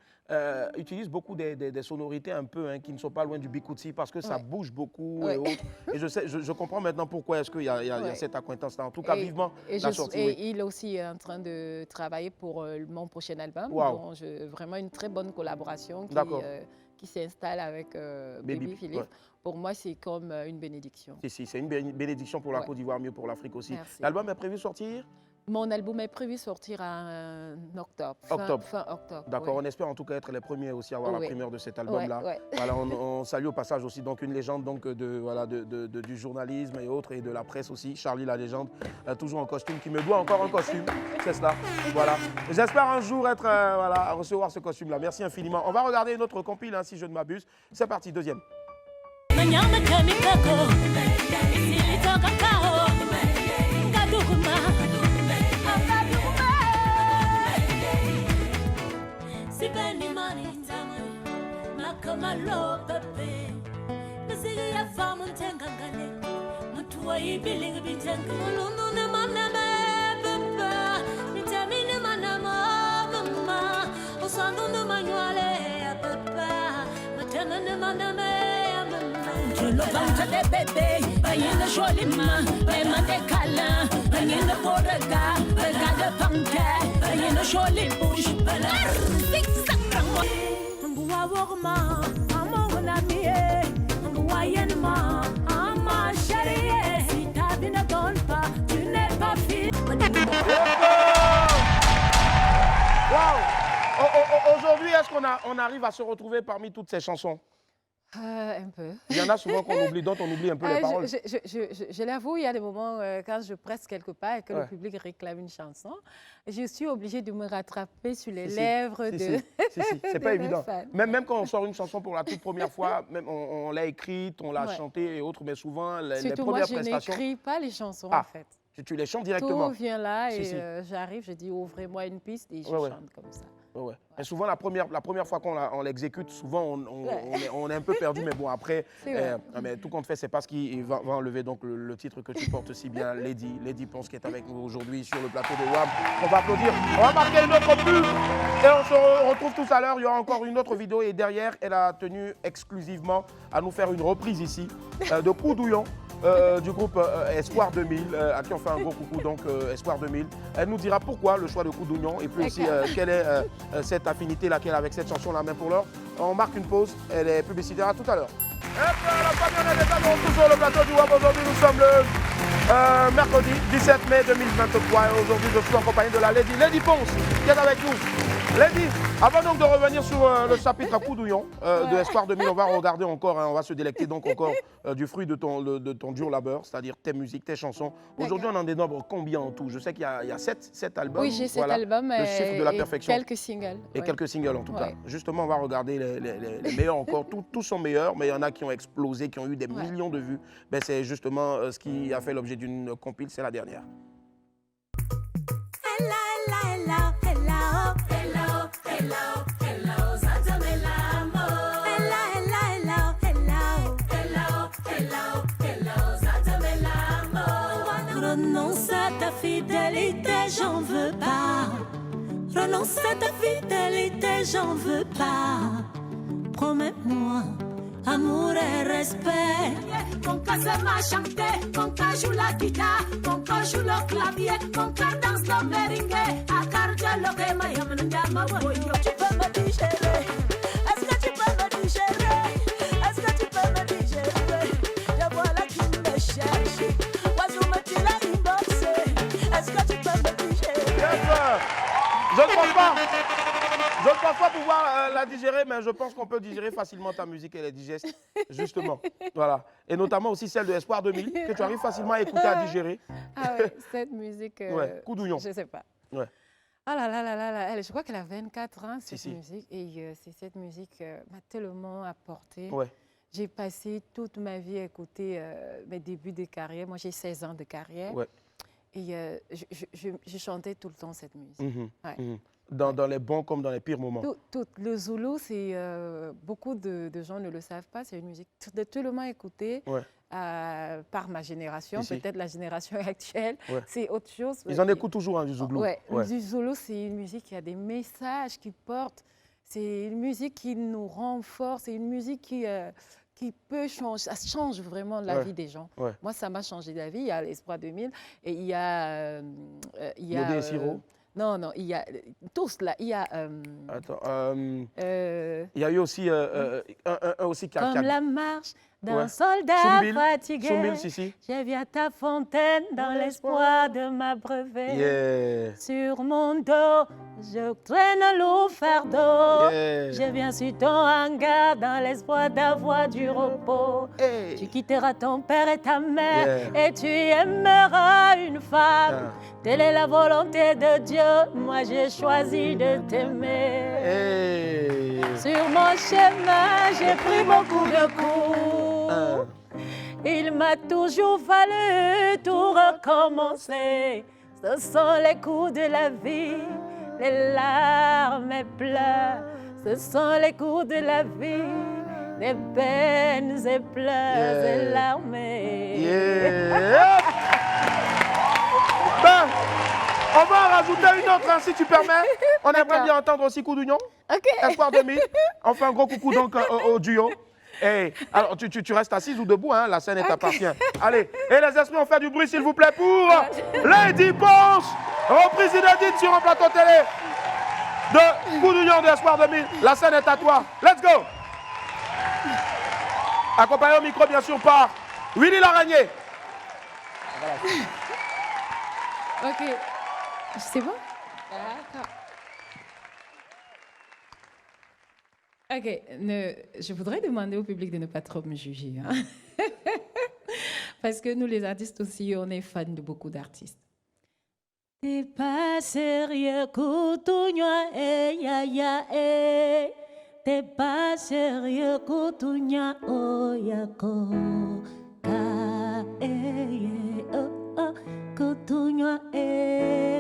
B: utilise beaucoup des sonorités un peu qui ne sont pas loin du bikutsi parce que ça bouge beaucoup et autres. Et je comprends maintenant pourquoi est-ce qu'il y a cette acquaintance-là. En tout cas, vivement la sortie.
L: Et il est aussi en train de travailler pour mon prochain album. Bon, vraiment une très bonne collaboration qui s'installe avec Baby Philippe. Pour moi, c'est comme une bénédiction.
B: C'est une bénédiction pour la Côte d'Ivoire, mieux pour l'Afrique aussi. L'album est prévu sortir?
L: Mon album est prévu sortir en octobre, fin octobre.
B: D'accord, on espère en tout cas être les premiers aussi à avoir la primeur de cet album-là. Voilà, on salue au passage aussi donc une légende donc, du journalisme et autres, et de la presse aussi, Charlie la légende, toujours en costume, qui me doit encore un costume, c'est cela. Voilà. J'espère un jour être, à recevoir ce costume-là. Merci infiniment. On va regarder une autre compile, si je ne m'abuse. C'est parti, deuxième. Aujourd'hui, est-ce qu'on arrive à se retrouver parmi toutes ces chansons?
L: Un peu.
B: Il y en a souvent qu'on oublie, d'autres on oublie un peu les paroles.
L: Je l'avoue, il y a des moments quand je presse quelque part et que le public réclame une chanson, je suis obligée de me rattraper sur les lèvres de
B: c'est pas évident. Même quand on sort une chanson pour la toute première fois, même on l'a écrite, on l'a chantée et autres, mais souvent les premières prestations...
L: Surtout moi, je n'écris pas les chansons en fait.
B: Tu les chantes directement?
L: Tout vient là et j'arrive, je dis ouvrez-moi une piste et je chante comme ça.
B: Ouais. Et souvent, la première fois qu'on l'exécute, souvent, on est un peu perdu. Mais bon, après, mais tout compte fait, c'est parce qu'il va enlever donc, le titre que tu portes si bien, Lady Ponce, qui est avec nous aujourd'hui sur le plateau de WAM. On va applaudir. On va marquer une autre pub. Et on se retrouve tout à l'heure. Il y aura encore une autre vidéo. Et derrière, elle a tenu exclusivement à nous faire une reprise ici de Koudouillon. Du groupe Espoir 2000, à qui on fait un gros coucou, donc Espoir 2000. Elle nous dira pourquoi le choix de Koudouillon et puis aussi quelle est cette affinité-là qu'elle a avec cette chanson-là. Mais pour l'heure, on marque une pause, elle est publicitaire. À tout à l'heure. La famille, on est déjà de retour sur le plateau du WAM. Aujourd'hui, nous sommes le mercredi 17 mai 2023 et aujourd'hui, je suis en compagnie de la Lady Ponce qui est avec nous. Lady, avant donc de revenir sur le chapitre à Koudouillon de Espoir 2000, on va regarder encore, on va se délecter donc encore du fruit de ton dur labeur, c'est-à-dire tes musiques, tes chansons. Aujourd'hui, on en dénombre combien en tout? Je sais qu'il y a 7 albums.
L: Oui, j'ai 7 albums
B: le chiffre de la perfection.
L: Et quelques singles.
B: Et quelques singles en tout cas. Justement, on va regarder les meilleurs encore. Tous sont meilleurs, mais il y en a qui ont explosé, qui ont eu des millions de vues. Ben, c'est justement ce qui a fait l'objet d'une compile, c'est la dernière.
M: Renonce à ta fidélité, j'en veux pas. Renonce à ta fidélité, j'en veux pas. Promets-moi amour et respect. Qu'on m'a chanté, qu'on joue la guitare, qu'on joue le clavier, qu'on danse le merengue. À cardia le rema yamanjama woyo. Tu peux me digérer? Est-ce que tu peux me digérer? Est-ce que tu peux me digérer? Je vois là qui me cherche. Est-ce que tu peux me digérer?
B: Je ne pense pas pouvoir la digérer, mais je pense qu'on peut digérer facilement ta musique, elle est digeste, justement. Voilà. Et notamment aussi celle de Espoir 2000, que tu arrives facilement à écouter, à digérer.
L: Ah ouais, cette musique,
B: Koudouillon.
L: Je ne sais pas.
B: Ouais.
L: Ah là là là là là, je crois qu'elle a 24 ans, cette musique. Et cette musique m'a tellement apporté.
B: Ouais.
L: J'ai passé toute ma vie à écouter mes débuts de carrière. Moi, j'ai 16 ans de carrière. Ouais. Et je chantais tout le temps cette musique.
B: Dans les bons comme dans les pires moments.
L: Le Zoulou, c'est beaucoup de gens ne le savent pas. C'est une musique tellement écoutée par ma génération, peut-être la génération actuelle. C'est autre chose.
B: Ils en écoutent toujours du Zoulou.
L: Du Zoulou, c'est une musique qui a des messages qui portent. C'est une musique qui nous rend forts. C'est une musique qui peut changer, ça change vraiment la vie des gens. Moi, ça m'a changé la vie. Il y a l'Espoir 2000 et il y a...
B: Lodé et Siro.
L: Non, il y a tous là. Il y a...
B: il y a eu aussi un aussi qui a...
L: Comme la marche d'un soldat fatigué.
B: Soumbil, si.
L: Je viens à ta fontaine dans l'espoir de m'abreuver. Sur mon dos, je traîne un lourd fardeau. Je viens sur ton hangar dans l'espoir d'avoir du repos. Tu quitteras ton père et ta mère et tu aimeras une femme. Telle est la volonté de Dieu, moi j'ai choisi de t'aimer. Sur mon chemin, j'ai pris beaucoup de coups. Il m'a toujours fallu tout recommencer. Ce sont les coups de la vie, les larmes et pleurs. Ce sont les coups de la vie, les peines et pleurs et larmes.
B: Ben, on va en rajouter une autre, hein, si tu permets. On aimerait bien entendre aussi Koudouillon. Espoir 2000. On fait un gros coucou donc au duo. Hey, alors tu restes assise ou debout, hein, la scène t'appartient. Allez, et les esprits, on fait du bruit s'il vous plaît pour Lady Ponce, reprise inédite sur un plateau télé de Koudouillon de Espoir 2000. La scène est à toi. Let's go. Accompagné au micro bien sûr par Willy Laraignée.
L: Ok, c'est bon? D'accord. Ok, je voudrais demander au public de ne pas trop me juger. Hein? Parce que nous, les artistes aussi, on est fans de beaucoup d'artistes. T'es pas sérieux, Koudouillon, ya ya, T'es pas sérieux, Koudouillon, oh ya ko, ka, oh, oh, Koudouillon.
M: Kutunywa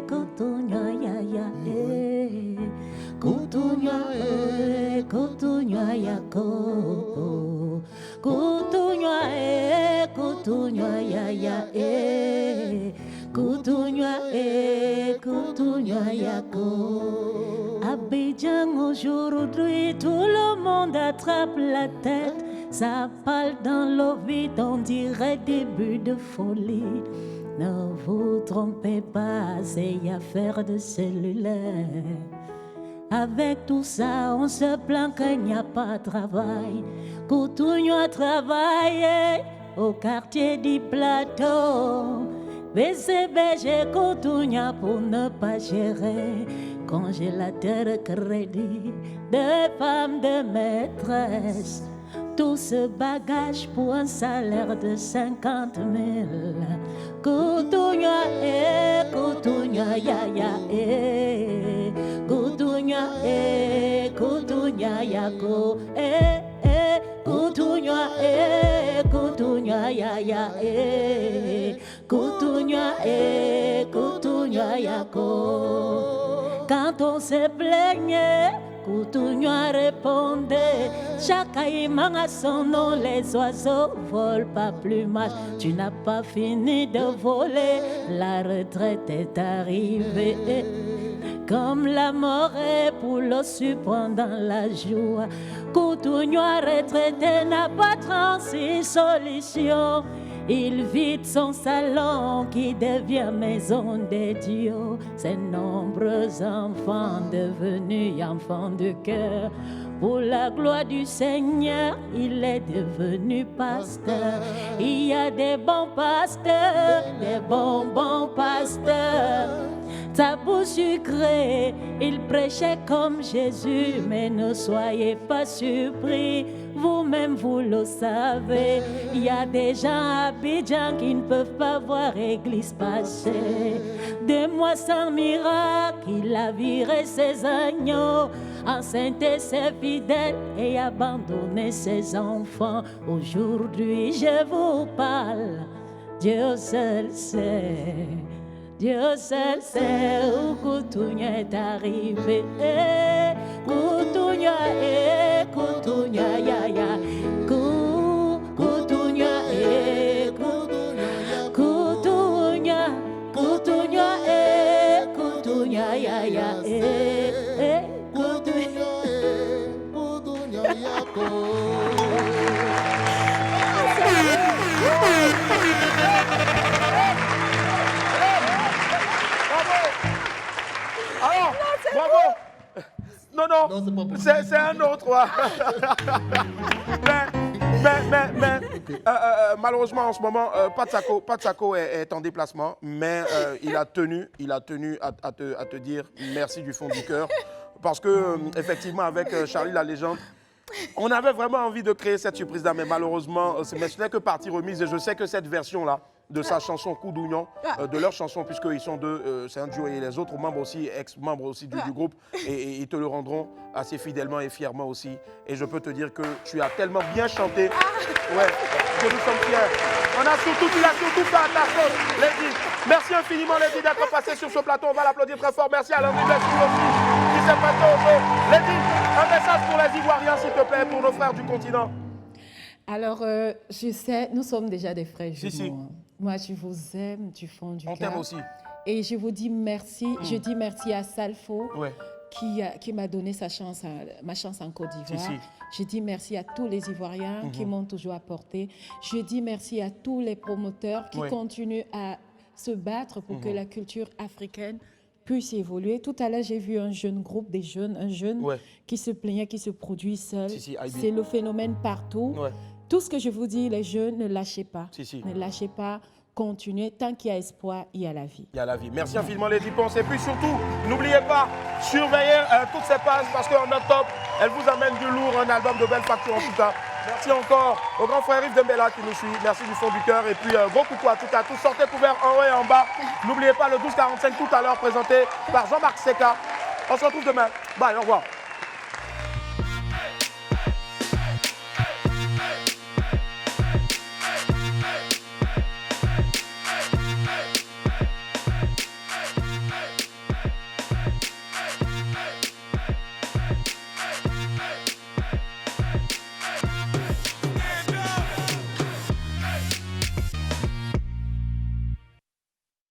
M: kutunywa ya ya kutunywa kutunywa yako kutunywa kutunywa ya ya kutunywa yako. Abidjan aujourd'hui tout le monde attrape la tête, ça parle dans l'eau vide, on dirait début de folie. Ne vous trompez pas, c'est affaire de cellulaire. Avec tout ça, on se plaint qu'il n'y a pas de travail. Continuons à travailler au quartier du plateau. BCBG continue pour ne pas gérer. Congélateur crédit de femmes de maîtresse. Tout ce bagage pour un salaire de 50 000. Kutunya kutunya ya ya kutunya kutunya yako kutunya kutunya ya ya kutunya kutunya yako. Quand on se plaignait, Kutunya répondait, chaque aimant a son nom, les oiseaux volent pas plus mal. Tu n'as pas fini de voler, la retraite est arrivée. Comme la mort est pour le surprendre dans la joie. Kutunya retraité n'a pas 36 solutions. Il vide son salon qui devient maison de Dieu. Ses nombreux enfants devenus enfants de cœur. Pour la gloire du Seigneur, il est devenu pasteur. Il y a des bons pasteurs, des bons pasteurs. Tabou sucré, il prêchait comme Jésus, mais ne soyez pas surpris, vous-même vous le savez. Il y a des gens à Abidjan qui ne peuvent pas voir église passer. 2 mois sans miracle, il a viré ses agneaux, enceinté ses fidèles et abandonné ses enfants. Aujourd'hui je vous parle, Dieu seul sait. Dieu seul sait où Kutunya est arrivé. Kutunya Kutunya ya ya. Kutunya Kutunya Kutunya Kutunya ya ya. Kutunya yako.
B: Alors, bravo. Non, c'est un autre. mais malheureusement, en ce moment, Patsako est en déplacement, mais il a tenu à te dire merci du fond du cœur. Parce que, effectivement, avec Charlie la légende, on avait vraiment envie de créer cette surprise-là, mais malheureusement, ce n'est que partie remise. Et je sais que cette version-là, de sa chanson Koudouignon, de leur chanson, puisqu'ils sont deux, c'est un duo, et les autres membres aussi, ex-membres aussi du groupe, et ils te le rendront assez fidèlement et fièrement aussi. Et je peux te dire que tu as tellement bien chanté, ouais, que nous sommes fiers. Tu l'as surtout fait à ta sauce, Lady. Merci infiniment, Lady, d'être passé sur ce plateau. On va l'applaudir très fort. Merci à Landry Blessing aussi, qui s'est prêté au jeu. Lady, un message pour les Ivoiriens, s'il te plaît, pour nos frères du continent.
L: Alors, je sais, nous sommes déjà des frères jumeaux.
B: Si.
L: Moi, je vous aime du fond du cœur.
B: On t'aime aussi.
L: Et je vous dis merci. Je dis merci à Salfo,
B: ouais,
L: qui m'a donné ma chance en Côte d'Ivoire.
B: Si.
L: Je dis merci à tous les Ivoiriens qui m'ont toujours apporté. Je dis merci à tous les promoteurs qui continuent à se battre pour que la culture africaine puisse évoluer. Tout à l'heure, j'ai vu un jeune groupe, un jeune qui se plaignait, qui se produit seul. C'est le phénomène partout. Tout ce que je vous dis, les jeunes, ne lâchez pas. Ne lâchez pas, continuez. Tant qu'il y a espoir, il y a la vie.
B: Il y a la vie. Merci infiniment, Lady Ponce. Et puis surtout, n'oubliez pas, surveillez toutes ces pages parce qu'en octobre, elle vous amène du lourd, un album de belle facture en tout cas. Merci encore au grand frère Yves Dembella qui nous suit. Merci du fond du cœur. Et puis, gros coucou à tout à tous. Sortez couverts en haut et en bas. N'oubliez pas le 1245 tout à l'heure présenté par Jean-Marc Seka. On se retrouve demain. Bye, au revoir.